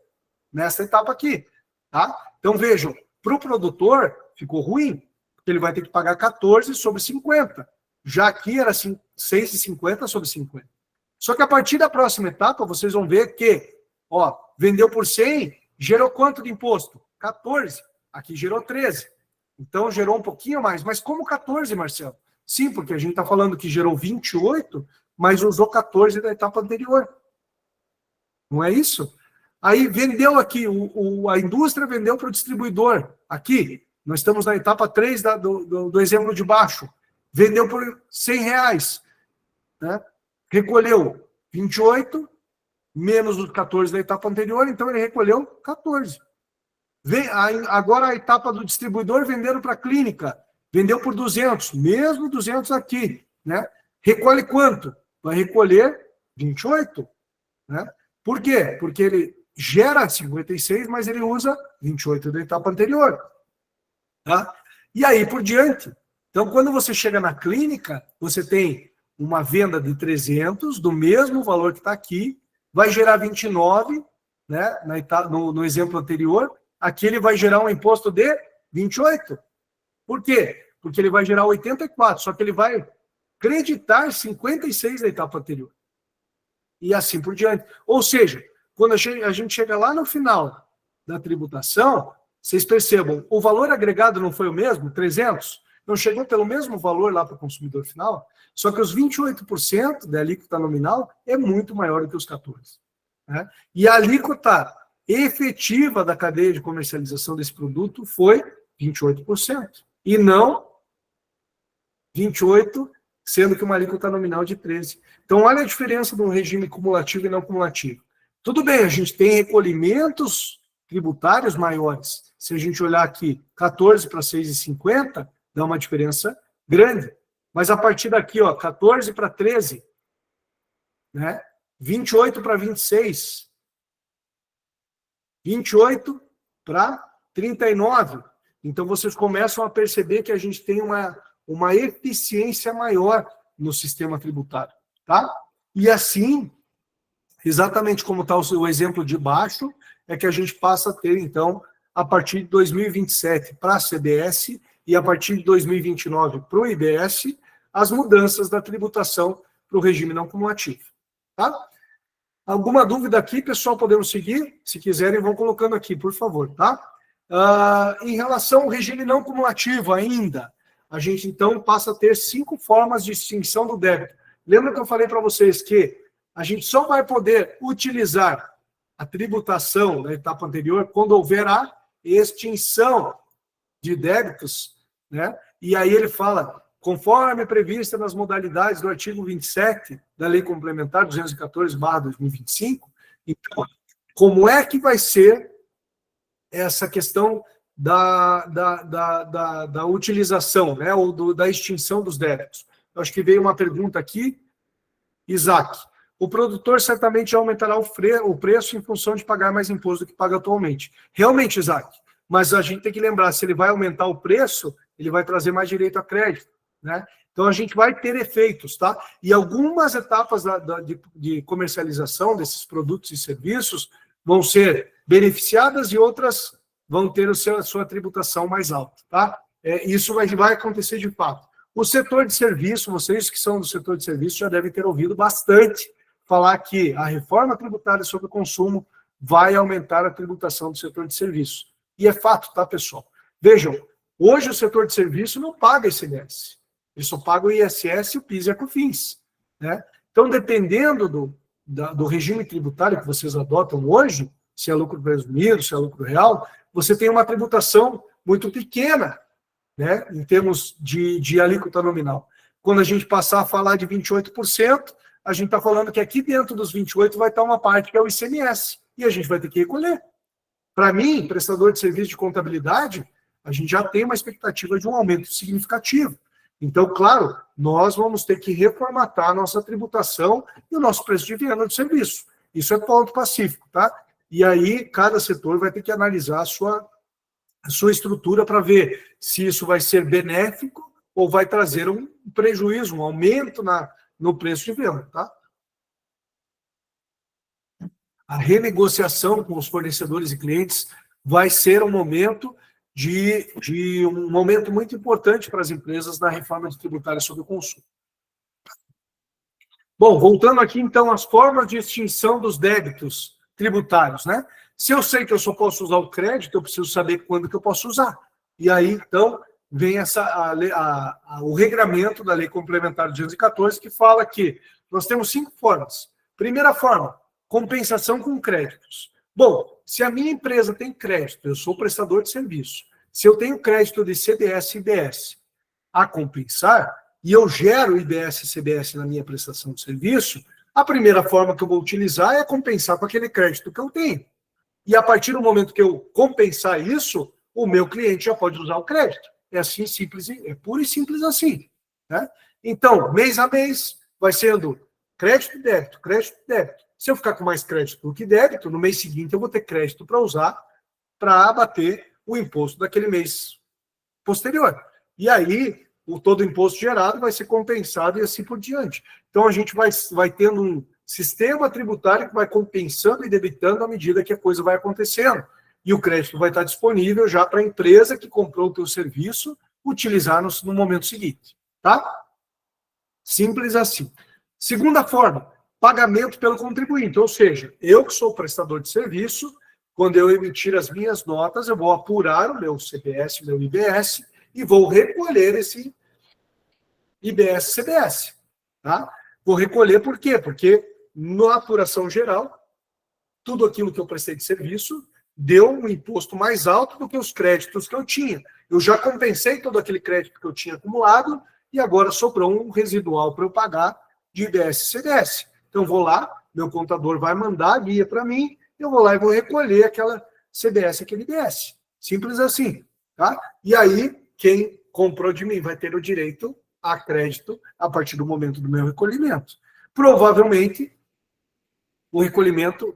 nessa etapa aqui. Tá? Então vejam, para o produtor ficou ruim, porque ele vai ter que pagar 14 sobre 50. Já aqui era 6,50 sobre 50. Só que a partir da próxima etapa, vocês vão ver que, ó, vendeu por 100, gerou quanto de imposto? 14. Aqui gerou 13. Então gerou um pouquinho mais. Mas como 14, Marcelo? Sim, porque a gente está falando que gerou 28, mas usou 14 da etapa anterior. Não é isso? Aí vendeu aqui, a indústria vendeu para o distribuidor. Aqui, nós estamos na etapa 3 do exemplo de baixo. Vendeu por R$100. Né? Recolheu 28, menos os 14 da etapa anterior, então ele recolheu 14. Agora a etapa do distribuidor vendendo para a clínica. Vendeu por 200, mesmo 200 aqui. Né? Recolhe quanto? Vai recolher 28. Né? Por quê? Porque ele gera 56, mas ele usa 28 da etapa anterior. Tá? E aí por diante. Então, quando você chega na clínica, você tem uma venda de 300, do mesmo valor que está aqui, vai gerar 29, né, no exemplo anterior, aqui ele vai gerar um imposto de 28. Por quê? Porque ele vai gerar 84, só que ele vai creditar 56 da etapa anterior. E assim por diante. Ou seja, quando a gente chega lá no final da tributação, vocês percebam, o valor agregado não foi o mesmo, 300, não chegou pelo mesmo valor lá para o consumidor final, só que os 28% da alíquota nominal é muito maior do que os 14%. Né? E a alíquota efetiva da cadeia de comercialização desse produto foi 28%, e não 28%, sendo que uma alíquota nominal de 13%. Então, olha a diferença do regime cumulativo e não cumulativo. Tudo bem, a gente tem recolhimentos tributários maiores. Se a gente olhar aqui, 14 para 6,50, dá uma diferença grande. Mas a partir daqui, ó, 14 para 13, né? 28 para 26, 28 para 39. Então, vocês começam a perceber que a gente tem uma eficiência maior no sistema tributário, tá? E assim, exatamente como está o exemplo de baixo, é que a gente passa a ter, então, a partir de 2027 para a CBS e a partir de 2029 para o IBS, as mudanças da tributação para o regime não cumulativo, tá? Alguma dúvida aqui, pessoal, podemos seguir? Se quiserem, vão colocando aqui, por favor, tá? Em relação ao regime não cumulativo ainda, a gente, então, passa a ter 5 formas de extinção do débito. Lembra que eu falei para vocês que a gente só vai poder utilizar a tributação da etapa anterior quando houver a extinção de débitos, né? E aí ele fala, conforme prevista nas modalidades do artigo 27 da Lei Complementar 214/2025, então, como é que vai ser essa questão da utilização, né, ou da extinção dos débitos? Eu acho que veio uma pergunta aqui, Isaac. O produtor certamente aumentará o preço em função de pagar mais imposto do que paga atualmente. Realmente, Isaac, mas a gente tem que lembrar, se ele vai aumentar o preço, ele vai trazer mais direito a crédito, né? Então, a gente vai ter efeitos, tá? E algumas etapas de comercialização desses produtos e serviços vão ser beneficiadas e outras vão ter a sua tributação mais alta, tá? Isso vai acontecer de fato. O setor de serviço, vocês que são do setor de serviço já devem ter ouvido bastante falar que a reforma tributária sobre o consumo vai aumentar a tributação do setor de serviço. E é fato, tá, pessoal? Vejam, hoje o setor de serviço não paga ICMS. Ele só paga o ISS, o PIS e a COFINS, né? Então, dependendo do regime tributário que vocês adotam hoje, se é lucro presumido, se é lucro real, você tem uma tributação muito pequena, né, em termos de alíquota nominal. Quando a gente passar a falar de 28%, a gente está falando que aqui dentro dos 28% vai estar uma parte que é o ICMS, e a gente vai ter que recolher. Para mim, prestador de serviço de contabilidade, a gente já tem uma expectativa de um aumento significativo. Então, claro, nós vamos ter que reformatar a nossa tributação e o nosso preço de venda do serviço. Isso é ponto pacífico, tá? E aí, cada setor vai ter que analisar a sua estrutura para ver se isso vai ser benéfico ou vai trazer um prejuízo, um aumento no preço de venda, tá? A renegociação com os fornecedores e clientes vai ser um momento um momento muito importante para as empresas na reforma tributária sobre o consumo. Bom, voltando aqui, então, às formas de extinção dos débitos tributários, né? Se eu sei que eu só posso usar o crédito, eu preciso saber quando que eu posso usar. E aí, então, vem o regramento da Lei Complementar 214, que fala que nós temos 5 formas. Primeira forma, compensação com créditos. Bom, se a minha empresa tem crédito, eu sou prestador de serviço, se eu tenho crédito de CDS e IBS a compensar, e eu gero IBS e CBS na minha prestação de serviço, a primeira forma que eu vou utilizar é compensar com aquele crédito que eu tenho. E a partir do momento que eu compensar isso, o meu cliente já pode usar o crédito. É assim simples, é puro e simples assim, né? Então, mês a mês, vai sendo crédito e débito, crédito e débito. Se eu ficar com mais crédito do que débito, no mês seguinte eu vou ter crédito para usar para abater o imposto daquele mês posterior. E aí, todo o imposto gerado vai ser compensado e assim por diante. Então, a gente vai tendo sistema tributário que vai compensando e debitando à medida que a coisa vai acontecendo. E o crédito vai estar disponível já para a empresa que comprou o teu serviço utilizar no momento seguinte. Tá? Simples assim. Segunda forma, pagamento pelo contribuinte. Ou seja, eu que sou prestador de serviço, quando eu emitir as minhas notas, eu vou apurar o meu CBS, o meu IBS, e vou recolher esse IBS-CBS. Tá? Vou recolher por quê? Porque na apuração geral, tudo aquilo que eu prestei de serviço deu um imposto mais alto do que os créditos que eu tinha. Eu já compensei todo aquele crédito que eu tinha acumulado e agora sobrou um residual para eu pagar de IBS-CBS. Então, vou lá, meu contador vai mandar a guia para mim, eu vou lá e vou recolher aquela CBS, aquele IBS. Simples assim. Tá? E aí, quem comprou de mim vai ter o direito a crédito a partir do momento do meu recolhimento. Provavelmente, o recolhimento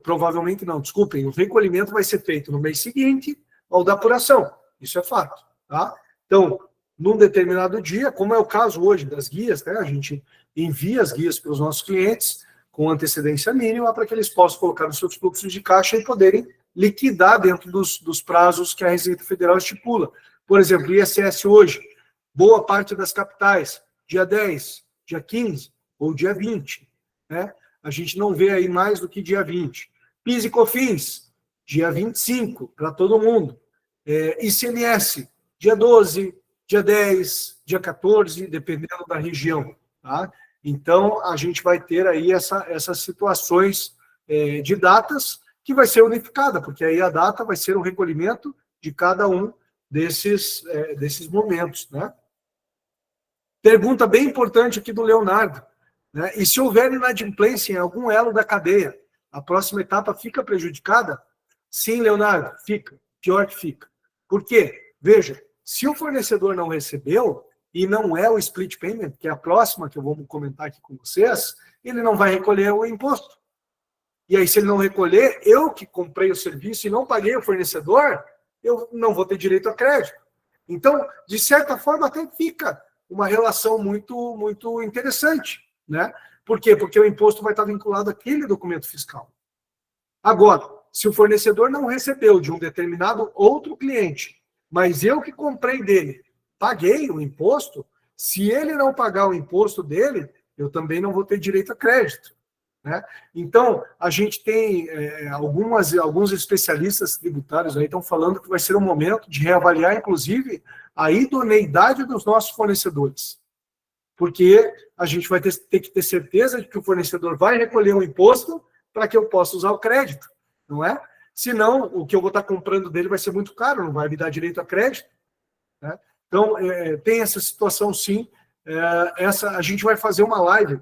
vai ser feito no mês seguinte ao da apuração. Isso é fato. Tá? Então, num determinado dia, como é o caso hoje das guias, né, a gente envia as guias para os nossos clientes com antecedência mínima para que eles possam colocar nos seus fluxos de caixa e poderem liquidar dentro dos prazos que a Receita Federal estipula. Por exemplo, ISS hoje, boa parte das capitais, dia 10, dia 15 ou dia 20. Né? A gente não vê aí mais do que dia 20. PIS e COFINS, dia 25, para todo mundo. ICMS, dia 12, dia 10, dia 14, dependendo da região. Tá? Então, a gente vai ter aí essas situações de datas que vai ser unificada, porque aí a data vai ser o recolhimento de cada um desses momentos. Né? Pergunta bem importante aqui do Leonardo. Né? E se houver inadimplência em algum elo da cadeia, a próxima etapa fica prejudicada? Sim, Leonardo, fica. Pior que fica. Por quê? Veja, se o fornecedor não recebeu, e não é o split payment, que é a próxima que eu vou comentar aqui com vocês, ele não vai recolher o imposto. E aí, se ele não recolher, eu que comprei o serviço e não paguei o fornecedor, eu não vou ter direito a crédito. Então, de certa forma, até fica uma relação muito, muito interessante. Né? Por quê? Porque o imposto vai estar vinculado àquele documento fiscal. Agora, se o fornecedor não recebeu de um determinado outro cliente, mas eu que comprei dele, paguei o imposto, se ele não pagar o imposto dele, eu também não vou ter direito a crédito. Né? Então, a gente tem alguns especialistas tributários aí estão falando que vai ser um momento de reavaliar, inclusive, a idoneidade dos nossos fornecedores. Porque a gente vai ter que ter certeza de que o fornecedor vai recolher um imposto para que eu possa usar o crédito, não é? Senão, o que eu vou estar comprando dele vai ser muito caro, não vai me dar direito a crédito. Né? Então, tem essa situação, sim. A gente vai fazer uma live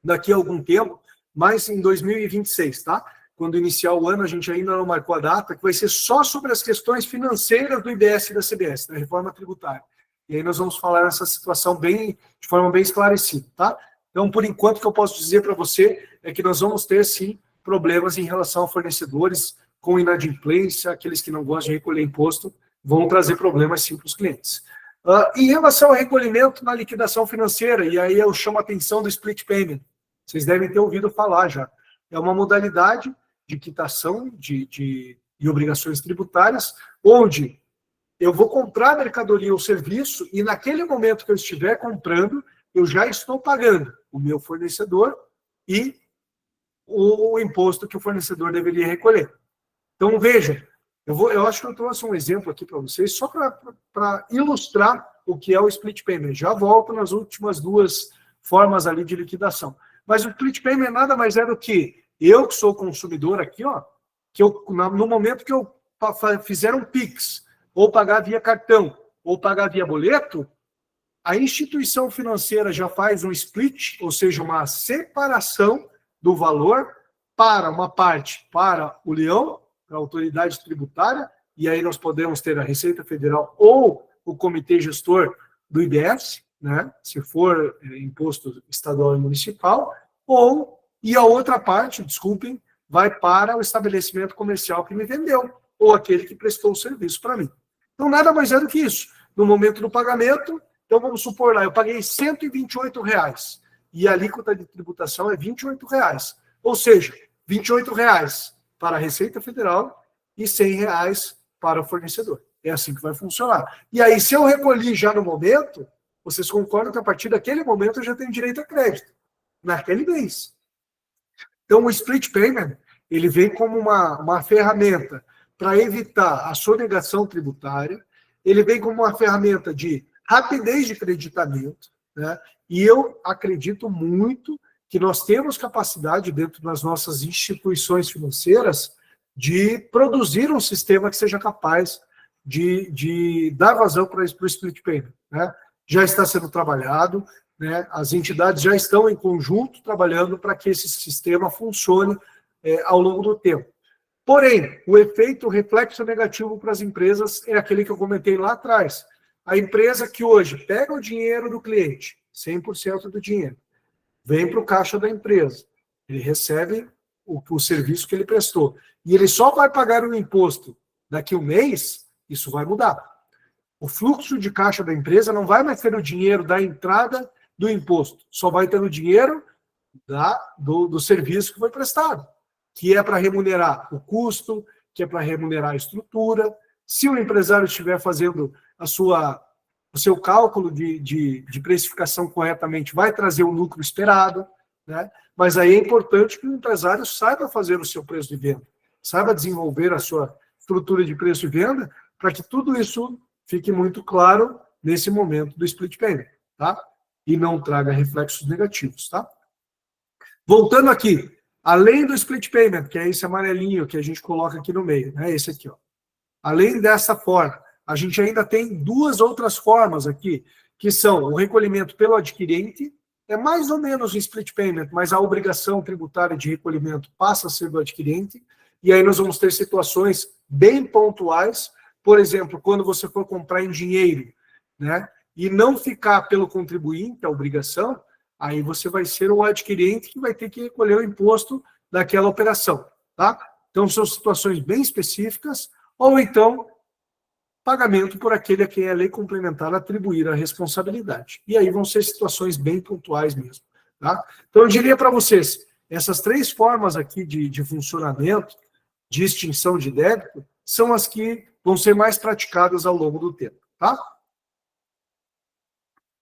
daqui a algum tempo, mas em 2026, tá? Quando iniciar o ano, a gente ainda não marcou a data, que vai ser só sobre as questões financeiras do IBS e da CBS, da reforma tributária. E aí nós vamos falar nessa situação de forma bem esclarecida, tá? Então, por enquanto, o que eu posso dizer para você é que nós vamos ter, sim, problemas em relação a fornecedores com inadimplência, aqueles que não gostam de recolher imposto, vão trazer problemas, sim, para os clientes. Em relação ao recolhimento na liquidação financeira, e aí eu chamo a atenção do split payment, vocês devem ter ouvido falar já. É uma modalidade de quitação de obrigações tributárias, onde eu vou comprar mercadoria ou serviço e naquele momento que eu estiver comprando, eu já estou pagando o meu fornecedor e o imposto que o fornecedor deveria recolher. Então, veja, eu acho que eu trouxe um exemplo aqui para vocês, só para ilustrar o que é o split payment. Já volto nas últimas duas formas ali de liquidação. Mas o split payment nada mais é do que eu que sou consumidor aqui, ó, que no momento que eu fizer um PIX, ou pagar via cartão, ou pagar via boleto, a instituição financeira já faz um split, ou seja, uma separação do valor para uma parte para o leão, para a autoridade tributária, e aí nós podemos ter a Receita Federal ou o Comitê Gestor do IBS, né, se for imposto estadual e municipal, e a outra parte, desculpem, vai para o estabelecimento comercial que me vendeu, ou aquele que prestou o serviço para mim. Então, nada mais é do que isso. No momento do pagamento, então vamos supor lá, eu paguei R$ 128. e a alíquota de tributação é R$ 28,00. Ou seja, R$ 28,00 para a Receita Federal e R$ 100,00 para o fornecedor. É assim que vai funcionar. E aí, se eu recolhi já no momento, vocês concordam que a partir daquele momento eu já tenho direito a crédito, naquele mês. Então, o split payment, ele vem como uma ferramenta para evitar a sonegação tributária, ele vem como uma ferramenta de rapidez de creditamento, né? E eu acredito muito que nós temos capacidade, dentro das nossas instituições financeiras, de produzir um sistema que seja capaz de dar vazão para o split payment, né? Já está sendo trabalhado, né? As entidades já estão em conjunto trabalhando para que esse sistema funcione ao longo do tempo. Porém, o efeito, o reflexo negativo para as empresas é aquele que eu comentei lá atrás. A empresa que hoje pega o dinheiro do cliente, 100% do dinheiro, vem para o caixa da empresa, ele recebe o serviço que ele prestou, e ele só vai pagar o imposto daqui a um mês, isso vai mudar. O fluxo de caixa da empresa não vai mais ter o dinheiro da entrada do imposto, só vai ter o dinheiro do serviço que foi prestado, que é para remunerar o custo, que é para remunerar a estrutura. Se o empresário estiver fazendo o seu cálculo de precificação corretamente, vai trazer o lucro esperado, né? Mas aí é importante que o empresário saiba fazer o seu preço de venda, saiba desenvolver a sua estrutura de preço de venda, para que tudo isso fique muito claro nesse momento do split payment, tá? E não traga reflexos negativos, tá? Voltando aqui, além do split payment, que é esse amarelinho que a gente coloca aqui no meio, né? Esse aqui, ó. Além dessa forma, a gente ainda tem duas outras formas aqui, que são o recolhimento pelo adquirente, é mais ou menos um split payment, mas a obrigação tributária de recolhimento passa a ser do adquirente, e aí nós vamos ter situações bem pontuais, por exemplo, quando você for comprar em dinheiro, né, e não ficar pelo contribuinte, a obrigação, aí você vai ser o adquirente que vai ter que recolher o imposto daquela operação, tá? Então, são situações bem específicas, ou então, pagamento por aquele a quem a lei complementar atribuir a responsabilidade. E aí vão ser situações bem pontuais mesmo, tá? Então, eu diria para vocês, essas três formas aqui de funcionamento, de extinção de débito, são as que vão ser mais praticadas ao longo do tempo, tá?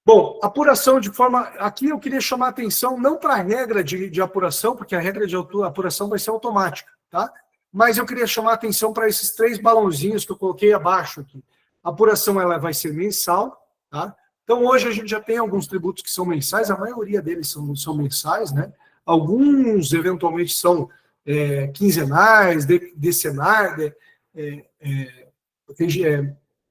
Bom, apuração de forma... Aqui eu queria chamar a atenção não para a regra de apuração, porque a regra de apuração vai ser automática, tá? Mas eu queria chamar a atenção para esses três balãozinhos que eu coloquei abaixo aqui. A apuração ela vai ser mensal, tá? Então, hoje a gente já tem alguns tributos que são mensais, a maioria deles são mensais, né? Alguns, eventualmente, são quinzenais, decenais,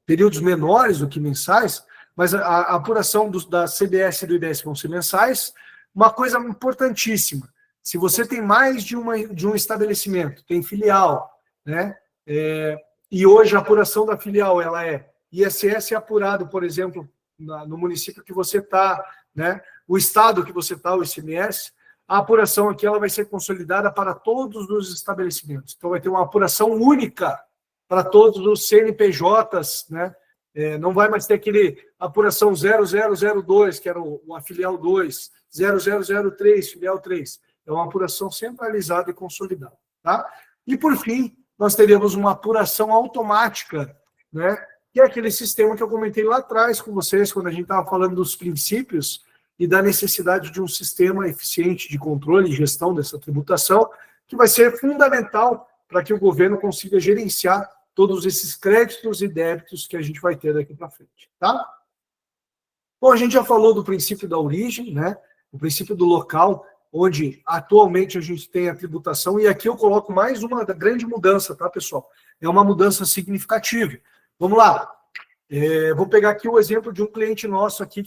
períodos menores do que mensais, mas a apuração da CBS e do IBS vão ser mensais. Uma coisa importantíssima, se você tem mais de um estabelecimento, tem filial, né? E hoje a apuração da filial ela é ISS é apurado, por exemplo, no município que você está, né? O estado que você está, o ICMS, a apuração aqui ela vai ser consolidada para todos os estabelecimentos. Então vai ter uma apuração única para todos os CNPJs, né? Não vai mais ter aquele apuração 0002, que era a filial 2, 0003, filial 3. É uma apuração centralizada e consolidada, tá? E, por fim, nós teremos uma apuração automática, né? Que é aquele sistema que eu comentei lá atrás com vocês, quando a gente estava falando dos princípios e da necessidade de um sistema eficiente de controle e gestão dessa tributação, que vai ser fundamental para que o governo consiga gerenciar todos esses créditos e débitos que a gente vai ter daqui para frente, tá? Bom, a gente já falou do princípio da origem, né? O princípio do local, onde atualmente a gente tem a tributação, e aqui eu coloco mais uma grande mudança, tá, pessoal? É uma mudança significativa. Vamos lá. Vou pegar aqui o exemplo de um cliente nosso aqui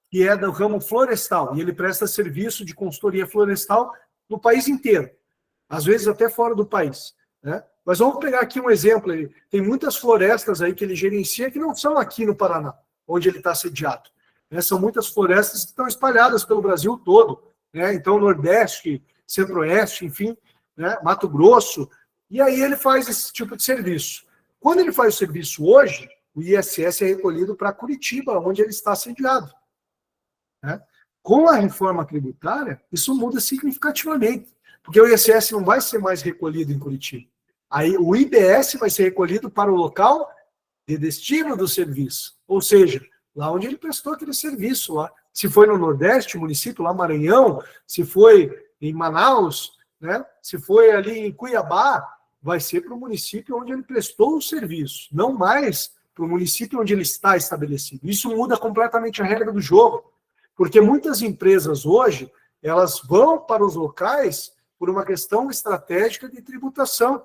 que é do ramo florestal, e ele presta serviço de consultoria florestal no país inteiro, às vezes até fora do país, né? Mas vamos pegar aqui um exemplo. Tem muitas florestas aí que ele gerencia que não são aqui no Paraná, onde ele está sediado, né? São muitas florestas que estão espalhadas pelo Brasil todo, né? Então, Nordeste, Centro-Oeste, enfim, né? Mato Grosso, e aí ele faz esse tipo de serviço. Quando ele faz o serviço hoje, o ISS é recolhido para Curitiba, onde ele está sediado, né? Com a reforma tributária, isso muda significativamente, porque o ISS não vai ser mais recolhido em Curitiba. Aí o IBS vai ser recolhido para o local de destino do serviço, ou seja, lá onde ele prestou aquele serviço lá. Se foi no Nordeste, município lá Maranhão, se foi em Manaus, né? Se foi ali em Cuiabá, vai ser para o município onde ele prestou o serviço, não mais para o município onde ele está estabelecido. Isso muda completamente a regra do jogo, porque muitas empresas hoje, elas vão para os locais por uma questão estratégica de tributação.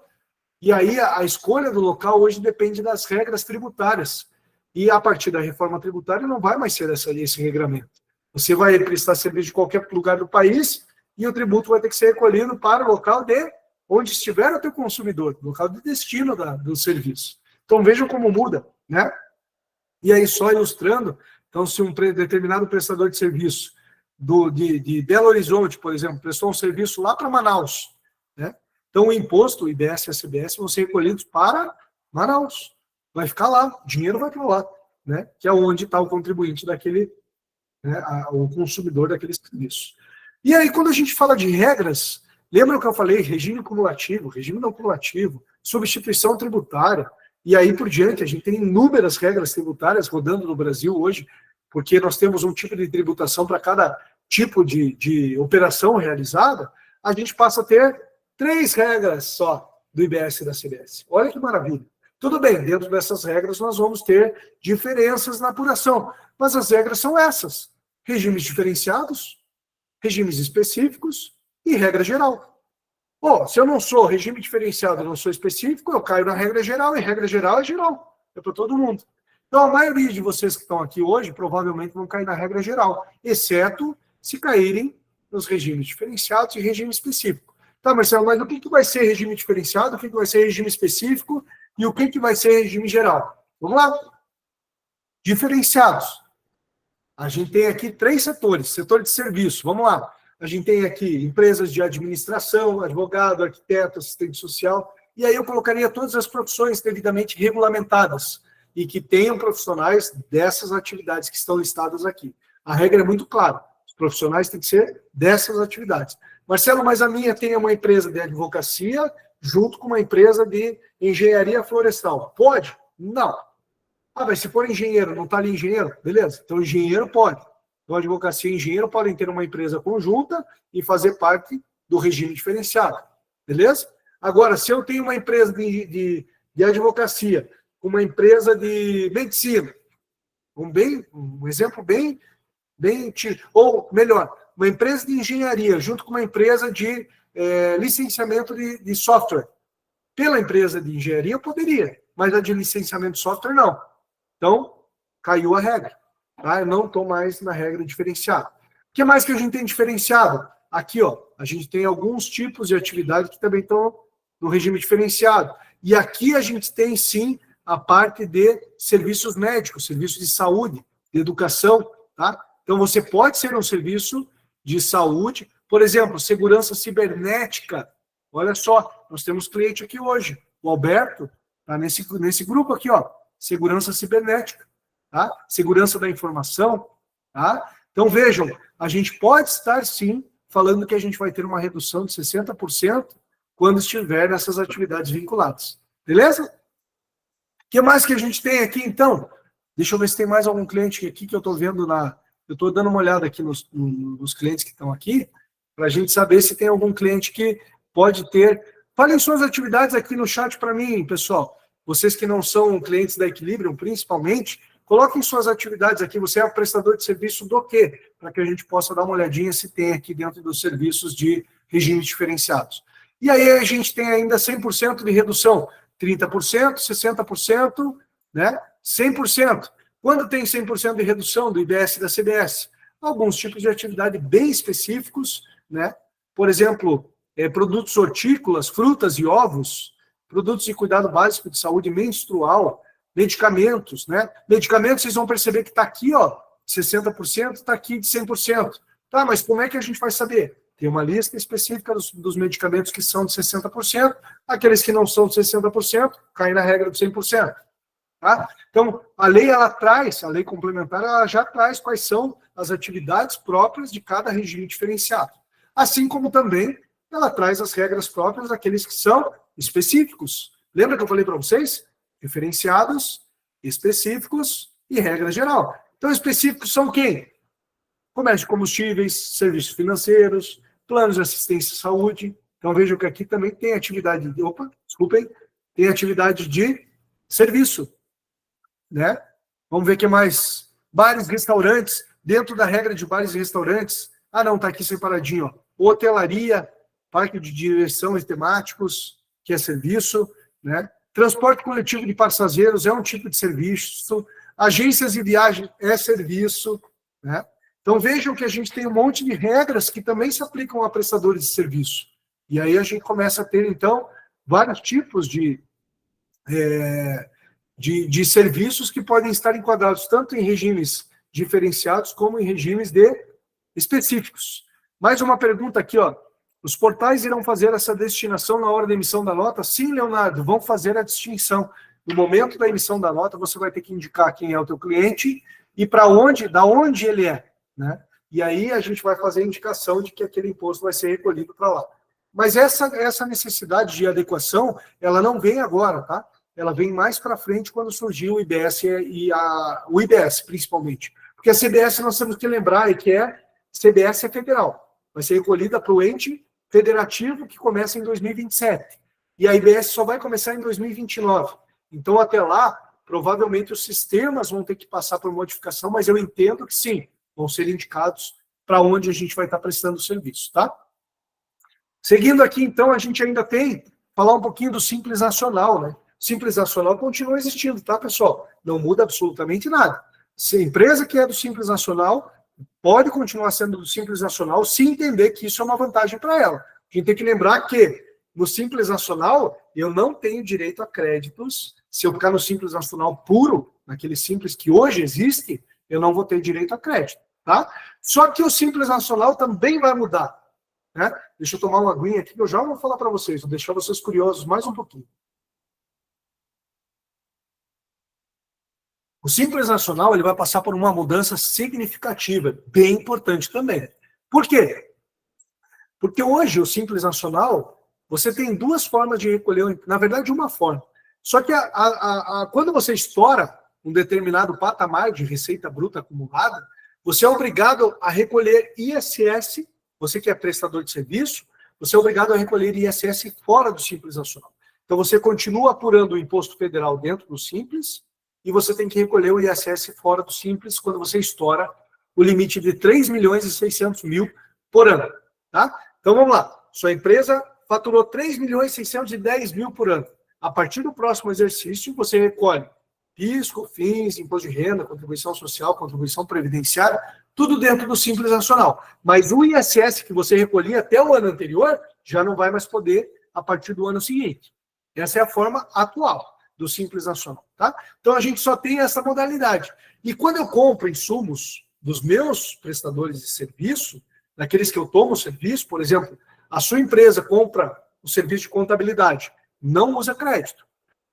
E aí a escolha do local hoje depende das regras tributárias. E a partir da reforma tributária não vai mais ser esse regramento. Você vai prestar serviço de qualquer lugar do país e o tributo vai ter que ser recolhido para o local de onde estiver o teu consumidor, local de destino do serviço. Então vejam como muda, né? E aí só ilustrando, então se um determinado prestador de serviço de Belo Horizonte, por exemplo, prestou um serviço lá para Manaus, né? Então o imposto, o IBS e a CBS vão ser recolhidos para Manaus. Vai ficar lá, o dinheiro vai para lá, né? Que é onde está o contribuinte daquele, né, o consumidor daquele serviço. E aí, quando a gente fala de regras, lembra o que eu falei? Regime cumulativo, regime não cumulativo, substituição tributária, e aí por diante, a gente tem inúmeras regras tributárias rodando no Brasil hoje, porque nós temos um tipo de tributação para cada tipo de operação realizada, a gente passa a ter 3 regras só do IBS e da CBS. Olha que maravilha. Tudo bem, dentro dessas regras nós vamos ter diferenças na apuração, mas as regras são essas: regimes diferenciados, regimes específicos e regra geral. Se eu não sou regime diferenciado, eu não sou específico, eu caio na regra geral, e regra geral é geral, é para todo mundo. Então a maioria de vocês que estão aqui hoje provavelmente vão cair na regra geral, exceto se caírem nos regimes diferenciados e regime específico. Tá, Marcelo, mas o que vai ser regime diferenciado, o que vai ser regime específico e o que vai ser regime geral? Vamos lá. Diferenciados. A gente tem aqui 3 setores. Setor de serviço, vamos lá. A gente tem aqui empresas de administração, advogado, arquiteto, assistente social, e aí eu colocaria todas as profissões devidamente regulamentadas e que tenham profissionais dessas atividades que estão listadas aqui. A regra é muito clara. Os profissionais têm que ser dessas atividades. Marcelo, mas a minha tem uma empresa de advocacia junto com uma empresa de engenharia florestal. Pode? Não. Mas se for engenheiro, não está ali engenheiro? Beleza. Então, engenheiro pode. Então, advocacia e engenheiro podem ter uma empresa conjunta e fazer parte do regime diferenciado. Beleza? Agora, se eu tenho uma empresa de advocacia com uma empresa de medicina, um exemplo bem ou melhor, uma empresa de engenharia junto com uma empresa de licenciamento de software. Pela empresa de engenharia eu poderia, mas a de licenciamento de software não. Então, caiu a regra. Tá? Eu não estou mais na regra diferenciada. O que mais que a gente tem diferenciado? Aqui, a gente tem alguns tipos de atividade que também estão no regime diferenciado. E aqui a gente tem, sim, a parte de serviços médicos, serviços de saúde, de educação. Tá? Então, você pode ser um serviço de saúde, por exemplo, segurança cibernética. Olha só, nós temos cliente aqui hoje. O Alberto está nesse grupo aqui, segurança cibernética, tá? Segurança da informação, tá? Então, vejam, a gente pode estar, sim, falando que a gente vai ter uma redução de 60% quando estiver nessas atividades vinculadas. Beleza? O que mais que a gente tem aqui, então? Deixa eu ver se tem mais algum cliente aqui que eu estou vendo Eu estou dando uma olhada aqui nos clientes que estão aqui, para a gente saber se tem algum cliente que pode ter. Falem suas atividades aqui no chat para mim, pessoal. Vocês que não são clientes da Equilibrium, principalmente, coloquem suas atividades aqui. Você é prestador de serviço do quê? Para que a gente possa dar uma olhadinha se tem aqui dentro dos serviços de regimes diferenciados. E aí a gente tem ainda 100% de redução, 30%, 60%, né? 100%. Quando tem 100% de redução do IBS e da CBS? Alguns tipos de atividade bem específicos, né? Por exemplo, produtos hortícolas, frutas e ovos, produtos de cuidado básico de saúde menstrual, medicamentos, né? Medicamentos, vocês vão perceber que está aqui, 60%, está aqui de 100%. Tá, mas como é que a gente vai saber? Tem uma lista específica dos medicamentos que são de 60%, aqueles que não são de 60% caem na regra de 100%. Tá? Então, a lei, a lei complementar, ela já traz quais são as atividades próprias de cada regime diferenciado. Assim como também ela traz as regras próprias daqueles que são específicos. Lembra que eu falei para vocês? Diferenciados, específicos e regra geral. Então, específicos são quem? Comércio de combustíveis, serviços financeiros, planos de assistência à saúde. Então, vejam que aqui também tem atividade de... tem atividade de serviço. Né? Vamos ver o que mais. Bares, restaurantes, dentro da regra de bares e restaurantes. Ah, não, está aqui separadinho. Ó. Hotelaria, parque de diversão e temáticos, que é serviço. Né? Transporte coletivo de passageiros é um tipo de serviço. Agências de viagem é serviço. Né? Então vejam que a gente tem um monte de regras que também se aplicam a prestadores de serviço. E aí a gente começa a ter, então, vários tipos de serviços que podem estar enquadrados tanto em regimes diferenciados como em regimes específicos. Mais uma pergunta aqui, ó. Os portais irão fazer essa destinação na hora da emissão da nota? Sim, Leonardo, vão fazer a distinção. No momento da emissão da nota, você vai ter que indicar quem é o teu cliente e para onde, da onde ele é, né? E aí a gente vai fazer a indicação de que aquele imposto vai ser recolhido para lá. Mas essa necessidade de adequação, ela não vem agora, tá? Ela vem mais para frente quando surgiu o IBS e o IBS, principalmente. Porque a CBS nós temos que lembrar que CBS é federal. Vai ser recolhida para o ente federativo que começa em 2027. E a IBS só vai começar em 2029. Então, até lá, provavelmente os sistemas vão ter que passar por modificação, mas eu entendo que sim, vão ser indicados para onde a gente vai estar prestando o serviço, tá? Seguindo aqui, então, a gente ainda tem, falar um pouquinho do Simples Nacional, né? Simples Nacional continua existindo, tá, pessoal? Não muda absolutamente nada. Se a empresa que é do Simples Nacional pode continuar sendo do Simples Nacional se entender que isso é uma vantagem para ela. A gente tem que lembrar que no Simples Nacional eu não tenho direito a créditos. Se eu ficar no Simples Nacional puro, naquele Simples que hoje existe, eu não vou ter direito a crédito, tá? Só que o Simples Nacional também vai mudar, né? Deixa eu tomar uma aguinha aqui que eu já vou falar para vocês, vou deixar vocês curiosos mais um pouquinho. O Simples Nacional ele vai passar por uma mudança significativa, bem importante também. Por quê? Porque hoje o Simples Nacional, você tem duas formas de recolher, na verdade uma forma. Só que quando você estoura um determinado patamar de receita bruta acumulada, você é obrigado a recolher ISS, você que é prestador de serviço, você é obrigado a recolher ISS fora do Simples Nacional. Então você continua apurando o imposto federal dentro do Simples, e você tem que recolher o ISS fora do Simples quando você estoura o limite de 3.600.000 por ano. Tá? Então vamos lá. Sua empresa faturou 3.610.000 por ano. A partir do próximo exercício, você recolhe PIS, COFINS, imposto de renda, contribuição social, contribuição previdenciária, tudo dentro do Simples Nacional. Mas o ISS que você recolhia até o ano anterior, já não vai mais poder a partir do ano seguinte. Essa é a forma atual do Simples Nacional, tá? Então a gente só tem essa modalidade. E quando eu compro insumos dos meus prestadores de serviço, daqueles que eu tomo serviço, por exemplo, a sua empresa compra o serviço de contabilidade, não usa crédito.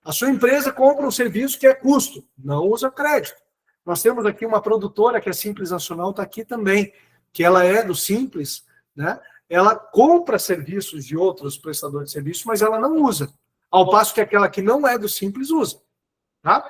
A sua empresa compra um serviço que é custo, não usa crédito. Nós temos aqui uma produtora que é Simples Nacional, está aqui também, que ela é do Simples, né? Ela compra serviços de outros prestadores de serviço, mas ela não usa. Ao passo que aquela que não é do Simples usa. Tá?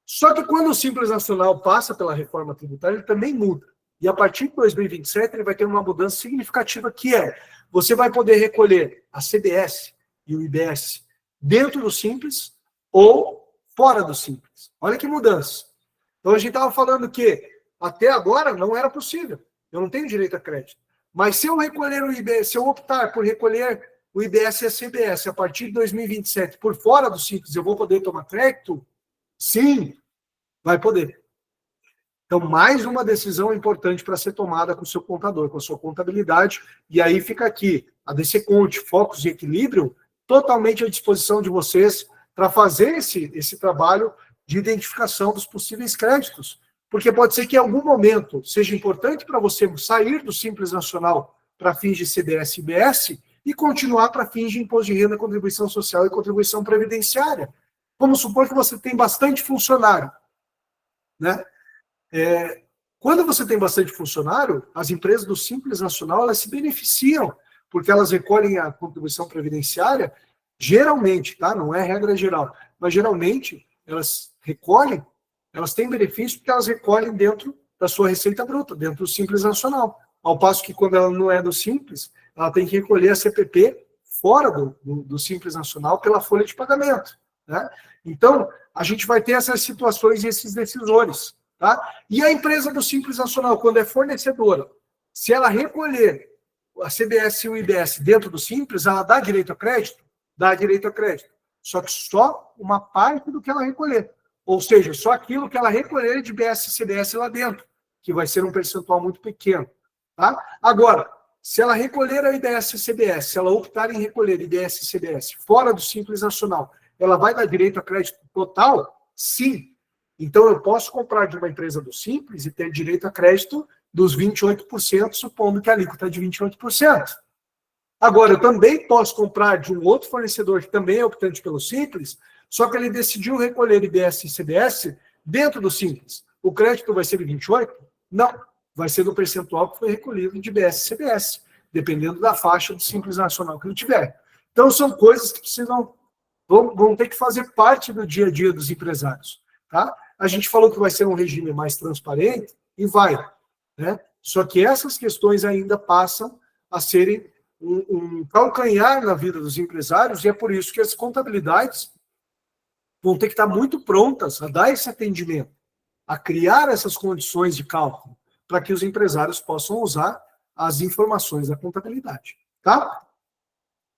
Só que quando o Simples Nacional passa pela reforma tributária, ele também muda. E a partir de 2027, ele vai ter uma mudança significativa, que é, você vai poder recolher a CBS e o IBS dentro do Simples ou fora do Simples. Olha que mudança. Então a gente estava falando que até agora não era possível. Eu não tenho direito a crédito. Mas se eu recolher o IBS, se eu optar por recolher o IBS e a CBS, a partir de 2027, por fora do Simples, eu vou poder tomar crédito? Sim, vai poder. Então, mais uma decisão importante para ser tomada com o seu contador, com a sua contabilidade, e aí fica aqui, a DC Conte, Focus e Equilíbrio, totalmente à disposição de vocês para fazer esse trabalho de identificação dos possíveis créditos, porque pode ser que em algum momento seja importante para você sair do Simples Nacional para fins de CBS e IBS, e continuar para fins de imposto de renda, contribuição social e contribuição previdenciária. Vamos supor que você tem bastante funcionário, né? Quando você tem bastante funcionário, as empresas do Simples Nacional, elas se beneficiam, porque elas recolhem a contribuição previdenciária, geralmente, tá? Não é regra geral, mas geralmente elas recolhem, elas têm benefício porque elas recolhem dentro da sua receita bruta, dentro do Simples Nacional. Ao passo que quando ela não é do Simples, ela tem que recolher a CPP fora do Simples Nacional pela folha de pagamento, né? Então, a gente vai ter essas situações e esses decisores. Tá? E a empresa do Simples Nacional, quando é fornecedora, se ela recolher a CBS e o IBS dentro do Simples, ela dá direito a crédito? Dá direito a crédito. Só que só uma parte do que ela recolher. Ou seja, só aquilo que ela recolher de IBS e CBS lá dentro, que vai ser um percentual muito pequeno. Tá? Agora, se ela recolher a IBS e CBS, se ela optar em recolher IBS e CBS fora do Simples Nacional, ela vai dar direito a crédito total? Sim. Então, eu posso comprar de uma empresa do Simples e ter direito a crédito dos 28%, supondo que a alíquota é de 28%. Agora, eu também posso comprar de um outro fornecedor que também é optante pelo Simples, só que ele decidiu recolher IBS e CBS dentro do Simples. O crédito vai ser de 28%? Não. Vai ser do percentual que foi recolhido de IBS e CBS, dependendo da faixa do Simples Nacional que ele tiver. Então, são coisas que vão ter que fazer parte do dia a dia dos empresários. Tá? A gente falou que vai ser um regime mais transparente e vai, né? Só que essas questões ainda passam a serem um calcanhar na vida dos empresários e é por isso que as contabilidades vão ter que estar muito prontas a dar esse atendimento, a criar essas condições de cálculo para que os empresários possam usar as informações da contabilidade, tá?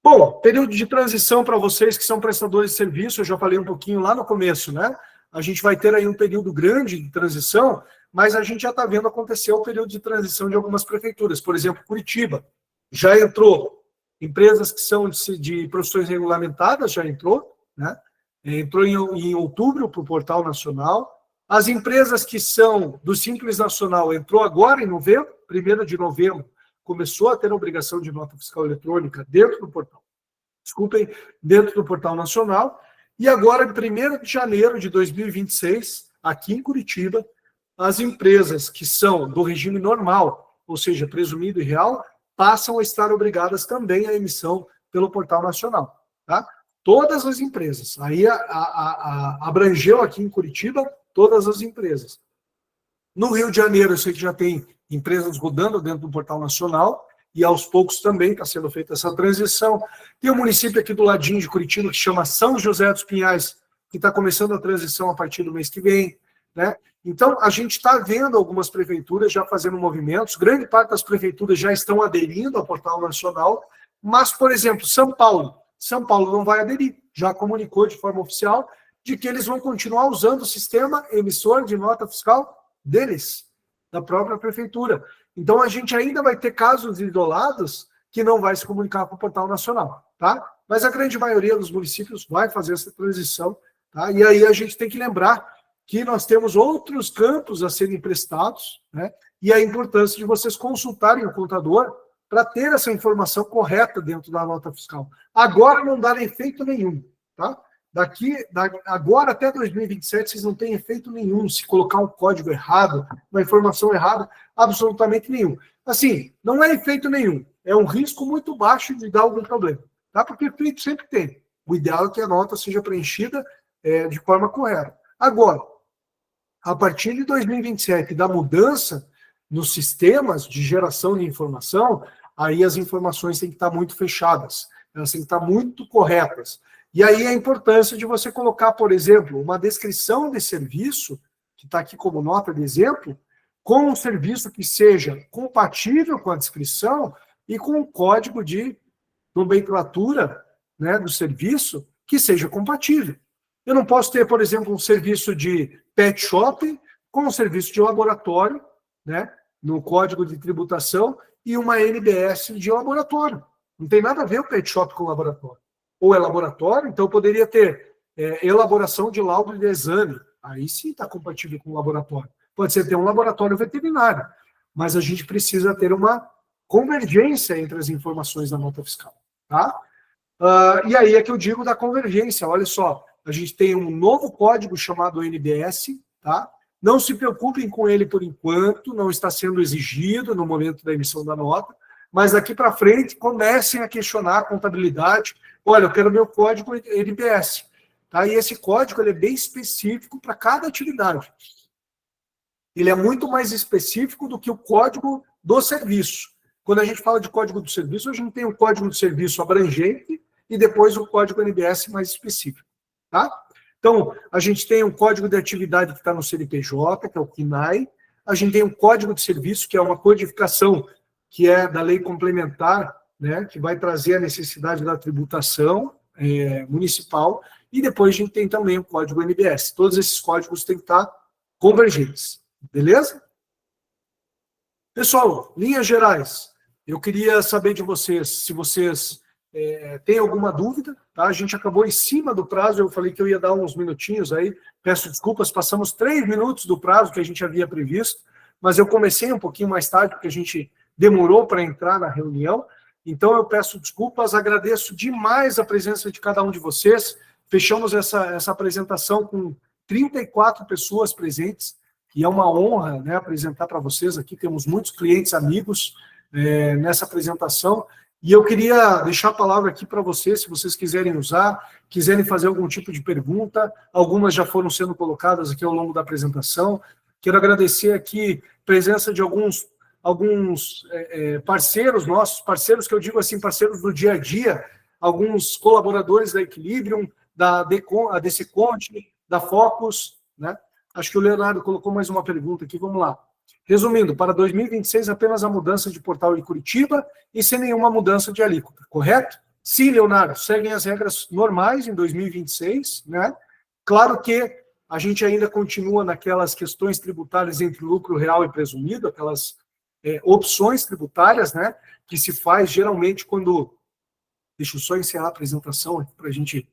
Bom, período de transição para vocês que são prestadores de serviço, eu já falei um pouquinho lá no começo, né? A gente vai ter aí um período grande de transição, mas a gente já está vendo acontecer o período de transição de algumas prefeituras. Por exemplo, Curitiba já entrou, empresas que são de profissões regulamentadas já entrou, né? Entrou em outubro para o Portal Nacional. As empresas que são do Simples Nacional entrou agora em novembro, 1º de novembro, começou a ter a obrigação de nota fiscal eletrônica dentro do portal. Desculpem, dentro do Portal Nacional. E agora, em 1º de janeiro de 2026, aqui em Curitiba, as empresas que são do regime normal, ou seja, presumido e real, passam a estar obrigadas também à emissão pelo Portal Nacional. Tá? Todas as empresas. Aí abrangeu aqui em Curitiba todas as empresas. No Rio de Janeiro, eu sei que já tem empresas rodando dentro do Portal Nacional, e aos poucos também está sendo feita essa transição. Tem um município aqui do ladinho de Curitiba que chama São José dos Pinhais, que está começando a transição a partir do mês que vem, né? Então, a gente está vendo algumas prefeituras já fazendo movimentos, grande parte das prefeituras já estão aderindo ao Portal Nacional, mas, por exemplo, São Paulo não vai aderir, já comunicou de forma oficial de que eles vão continuar usando o sistema emissor de nota fiscal deles, da própria prefeitura. Então, a gente ainda vai ter casos isolados que não vai se comunicar com o Portal Nacional, tá? Mas a grande maioria dos municípios vai fazer essa transição, tá? E aí a gente tem que lembrar que nós temos outros campos a serem prestados, né? E a importância de vocês consultarem o contador para ter essa informação correta dentro da nota fiscal. Agora não dá efeito nenhum, tá? Agora até 2027, vocês não têm efeito nenhum se colocar um código errado, uma informação errada, absolutamente nenhum. Assim, não é efeito nenhum. É um risco muito baixo de dar algum problema, tá? Porque efeito sempre tem. O ideal é que a nota seja preenchida de forma correta. Agora, a partir de 2027, da mudança nos sistemas de geração de informação, aí as informações têm que estar muito fechadas, elas têm que estar muito corretas. E aí a importância de você colocar, por exemplo, uma descrição de serviço, que está aqui como nota de exemplo, com um serviço que seja compatível com a descrição e com o código de nomenclatura, né, do serviço que seja compatível. Eu não posso ter, por exemplo, um serviço de pet shop com um serviço de laboratório, né, no código de tributação, e uma NBS de laboratório. Não tem nada a ver o pet shop com o laboratório. Ou é laboratório, então poderia ter elaboração de laudo de exame. Aí sim está compatível com o laboratório. Pode ser ter um laboratório veterinário, mas a gente precisa ter uma convergência entre as informações da nota fiscal. Tá? E aí é que eu digo da convergência. Olha só, a gente tem um novo código chamado NBS, tá? Não se preocupem com ele por enquanto, não está sendo exigido no momento da emissão da nota, mas daqui para frente comecem a questionar a contabilidade. Olha, eu quero meu código NBS. Tá? E esse código ele é bem específico para cada atividade. Ele é muito mais específico do que o código do serviço. Quando a gente fala de código do serviço, a gente tem o código do serviço abrangente e depois o código NBS mais específico. Tá? Então, a gente tem um código de atividade que está no CNPJ, que é o CNAE. A gente tem um código de serviço, que é uma codificação que é da lei complementar, né, que vai trazer a necessidade da tributação municipal. E depois a gente tem também o código NBS. Todos esses códigos têm que estar convergentes. Beleza? Pessoal, linhas gerais, eu queria saber de vocês, se vocês têm alguma dúvida, tá? A gente acabou em cima do prazo, eu falei que eu ia dar uns minutinhos aí, peço desculpas, passamos 3 minutos do prazo que a gente havia previsto, mas eu comecei um pouquinho mais tarde, porque a gente demorou para entrar na reunião, então eu peço desculpas, agradeço demais a presença de cada um de vocês, fechamos essa apresentação com 34 pessoas presentes, e é uma honra, né, apresentar para vocês aqui, temos muitos clientes amigos nessa apresentação, e eu queria deixar a palavra aqui para vocês, se vocês quiserem usar, quiserem fazer algum tipo de pergunta, algumas já foram sendo colocadas aqui ao longo da apresentação. Quero agradecer aqui a presença de alguns parceiros nossos, parceiros que eu digo assim, parceiros do dia a dia, alguns colaboradores da Equilibrium, da DC Conte, da Focus, né? Acho que o Leonardo colocou mais uma pergunta aqui, vamos lá. Resumindo, para 2026, apenas a mudança de portal de Curitiba e sem nenhuma mudança de alíquota, correto? Sim, Leonardo, seguem as regras normais em 2026, né? Claro que a gente ainda continua naquelas questões tributárias entre lucro real e presumido, aquelas opções tributárias, né? Que se faz geralmente quando... Deixa eu só encerrar a apresentação aqui para a gente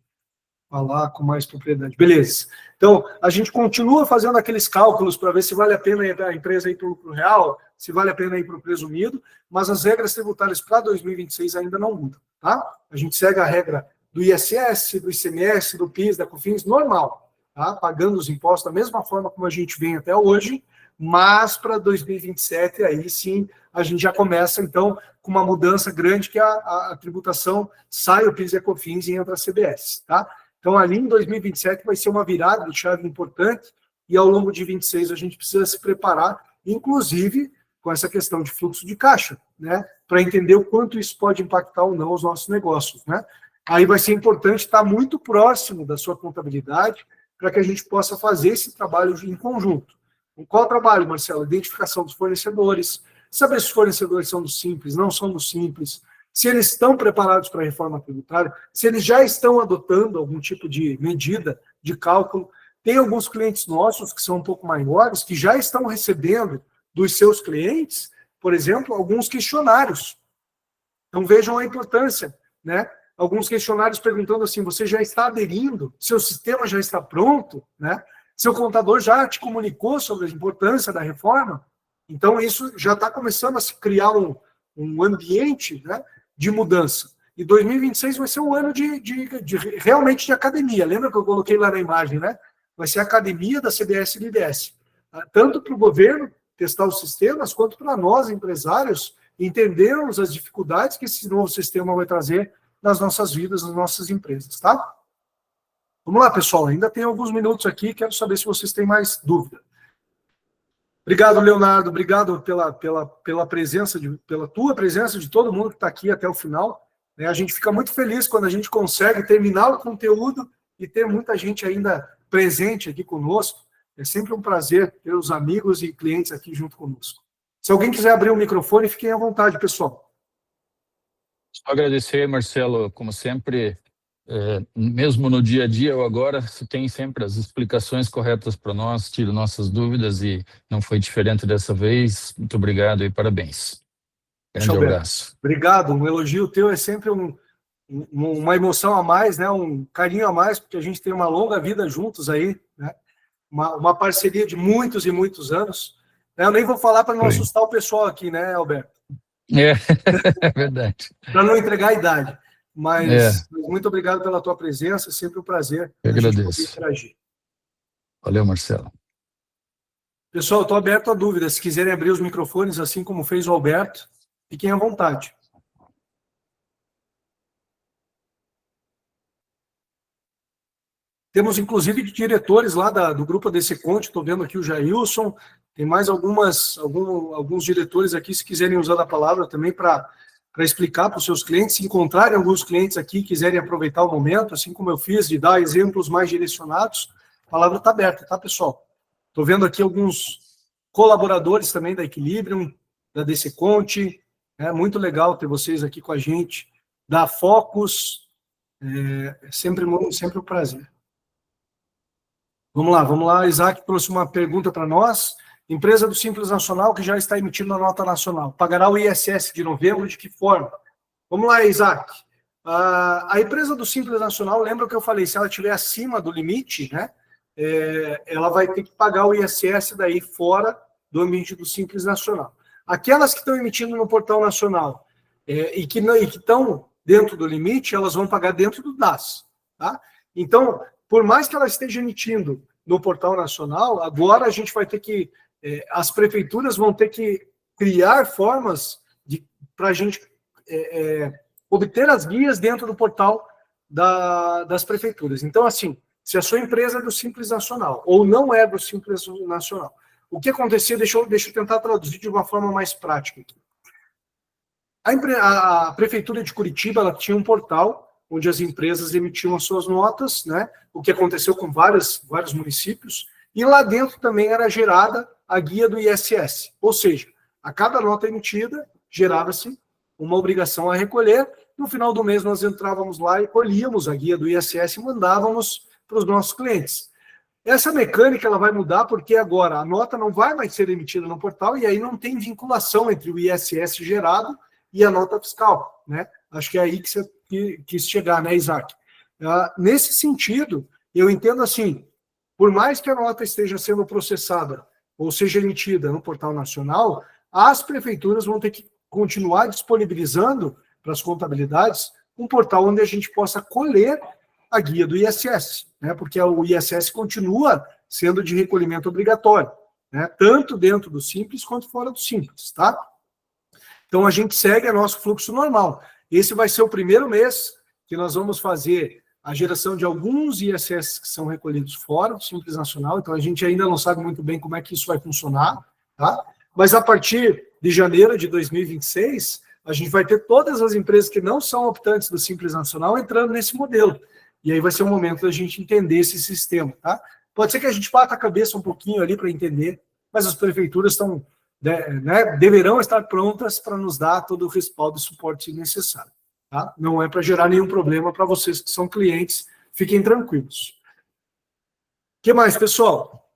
falar com mais propriedade. Beleza. Então, a gente continua fazendo aqueles cálculos para ver se vale a pena a empresa ir para o lucro real, se vale a pena ir para o presumido, mas as regras tributárias para 2026 ainda não mudam, tá? A gente segue a regra do ISS, do ICMS, do PIS, da COFINS, normal, tá? Pagando os impostos da mesma forma como a gente vem até hoje, mas para 2027, aí sim, a gente já começa, então, com uma mudança grande, que a tributação sai o PIS e a COFINS e entra a CBS, tá? Então, ali em 2027 vai ser uma virada de chave importante e ao longo de 26 a gente precisa se preparar, inclusive com essa questão de fluxo de caixa, né? Para entender o quanto isso pode impactar ou não os nossos negócios, né? Aí vai ser importante estar muito próximo da sua contabilidade para que a gente possa fazer esse trabalho em conjunto. Qual trabalho, Marcelo? Identificação dos fornecedores, saber se os fornecedores são do Simples, não são do Simples, se eles estão preparados para a reforma tributária, se eles já estão adotando algum tipo de medida de cálculo. Tem alguns clientes nossos que são um pouco maiores, que já estão recebendo dos seus clientes, por exemplo, alguns questionários. Então vejam a importância, né? Alguns questionários perguntando assim, você já está aderindo? Seu sistema já está pronto? Né? Seu contador já te comunicou sobre a importância da reforma? Então isso já está começando a se criar um ambiente, né, de mudança. E 2026 vai ser um ano realmente de academia. Lembra que eu coloquei lá na imagem, né? Vai ser a academia da CBS e do IBS. Tanto para o governo testar os sistemas, quanto para nós, empresários, entendermos as dificuldades que esse novo sistema vai trazer nas nossas vidas, nas nossas empresas, tá? Vamos lá, pessoal. Ainda tem alguns minutos aqui, quero saber se vocês têm mais dúvida. Obrigado, Leonardo. Obrigado pela presença, pela tua presença, de todo mundo que está aqui até o final. A gente fica muito feliz quando a gente consegue terminar o conteúdo e ter muita gente ainda presente aqui conosco. É sempre um prazer ter os amigos e clientes aqui junto conosco. Se alguém quiser abrir o microfone, fiquem à vontade, pessoal. Só agradecer, Marcelo, como sempre, mesmo no dia a dia ou agora, você tem sempre as explicações corretas para nós, tira nossas dúvidas e não foi diferente dessa vez. Muito obrigado e parabéns. Grande abraço. Obrigado, um elogio teu é sempre uma emoção a mais, né? Um carinho a mais, porque a gente tem uma longa vida juntos aí, né? Uma parceria de muitos e muitos anos. Eu nem vou falar para não assustar o pessoal aqui, né, Alberto? É verdade. Para não entregar a idade. mas muito obrigado pela tua presença, é sempre um prazer Eu a gente agradeço. poder interagir. Valeu, Marcelo. Pessoal, estou aberto a dúvidas. Se quiserem abrir os microfones, assim como fez o Alberto, fiquem à vontade. Temos, inclusive, diretores lá do grupo ADC Conte, estou vendo aqui o Jailson, tem mais alguns diretores aqui, se quiserem usar a palavra também para explicar para os seus clientes, se encontrarem alguns clientes aqui, quiserem aproveitar o momento, assim como eu fiz, de dar exemplos mais direcionados, a palavra está aberta, tá, pessoal? Estou vendo aqui alguns colaboradores também da Equilibrium, da DC Conte, é muito legal ter vocês aqui com a gente, da Focus, é sempre um prazer. Vamos lá, Isaac trouxe uma pergunta para nós. Empresa do Simples Nacional que já está emitindo a nota nacional, pagará o ISS de novembro, de que forma? Vamos lá, Isaac. A empresa do Simples Nacional, lembra que eu falei, se ela estiver acima do limite, né, ela vai ter que pagar o ISS daí fora do ambiente do Simples Nacional. Aquelas que estão emitindo no Portal Nacional e que estão dentro do limite, elas vão pagar dentro do DAS. Tá? Então, por mais que ela esteja emitindo no Portal Nacional, agora a gente vai ter que, as prefeituras vão ter que criar formas para a gente obter as guias dentro do portal das prefeituras. Então, assim, se a sua empresa é do Simples Nacional ou não é do Simples Nacional, o que acontecia, deixa eu tentar traduzir de uma forma mais prática aqui. A Prefeitura de Curitiba, ela tinha um portal onde as empresas emitiam as suas notas, né? O que aconteceu com vários municípios, e lá dentro também era gerada a guia do ISS, ou seja, a cada nota emitida, gerava-se uma obrigação a recolher, no final do mês nós entrávamos lá e colhíamos a guia do ISS e mandávamos para os nossos clientes. Essa mecânica ela vai mudar porque agora a nota não vai mais ser emitida no portal e aí não tem vinculação entre o ISS gerado e a nota fiscal, né? Acho que é aí que você quis chegar, né, Isaac? Nesse sentido, eu entendo assim, por mais que a nota esteja sendo processada ou seja emitida no Portal Nacional, as prefeituras vão ter que continuar disponibilizando para as contabilidades um portal onde a gente possa colher a guia do ISS, né? Porque o ISS continua sendo de recolhimento obrigatório, né? Tanto dentro do Simples quanto fora do Simples, tá? Então a gente segue o nosso fluxo normal. Esse vai ser o primeiro mês que nós vamos fazer a geração de alguns ISS que são recolhidos fora do Simples Nacional, então a gente ainda não sabe muito bem como é que isso vai funcionar, tá? Mas a partir de janeiro de 2026, a gente vai ter todas as empresas que não são optantes do Simples Nacional entrando nesse modelo. E aí vai ser o momento da gente entender esse sistema, tá? Pode ser que a gente bata a cabeça um pouquinho ali para entender, mas as prefeituras estão, né, deverão estar prontas para nos dar todo o respaldo e suporte necessário. Tá? Não é para gerar nenhum problema para vocês que são clientes, fiquem tranquilos. O que mais, pessoal?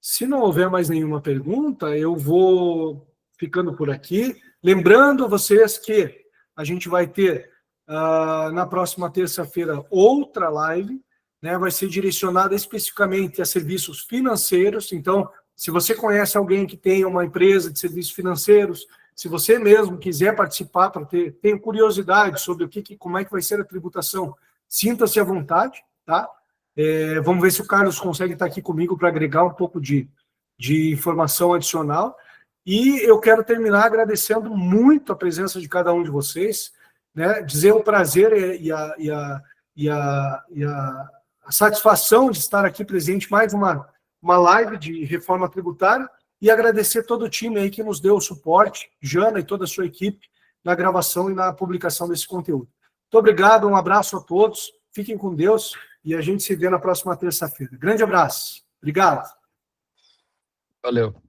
Se não houver mais nenhuma pergunta, eu vou ficando por aqui. Lembrando a vocês que a gente vai ter, na próxima terça-feira, outra live, né, vai ser direcionada especificamente a serviços financeiros. Então, se você conhece alguém que tem uma empresa de serviços financeiros, se você mesmo quiser participar, tem curiosidade sobre como é que vai ser a tributação, sinta-se à vontade, tá? Vamos ver se o Carlos consegue estar aqui comigo para agregar um pouco de informação adicional. E eu quero terminar agradecendo muito a presença de cada um de vocês, né? Dizer o prazer e a satisfação de estar aqui presente mais uma live de reforma tributária e agradecer todo o time aí que nos deu o suporte, Jana e toda a sua equipe, na gravação e na publicação desse conteúdo. Muito obrigado, um abraço a todos, fiquem com Deus e a gente se vê na próxima terça-feira. Grande abraço. Obrigado. Valeu.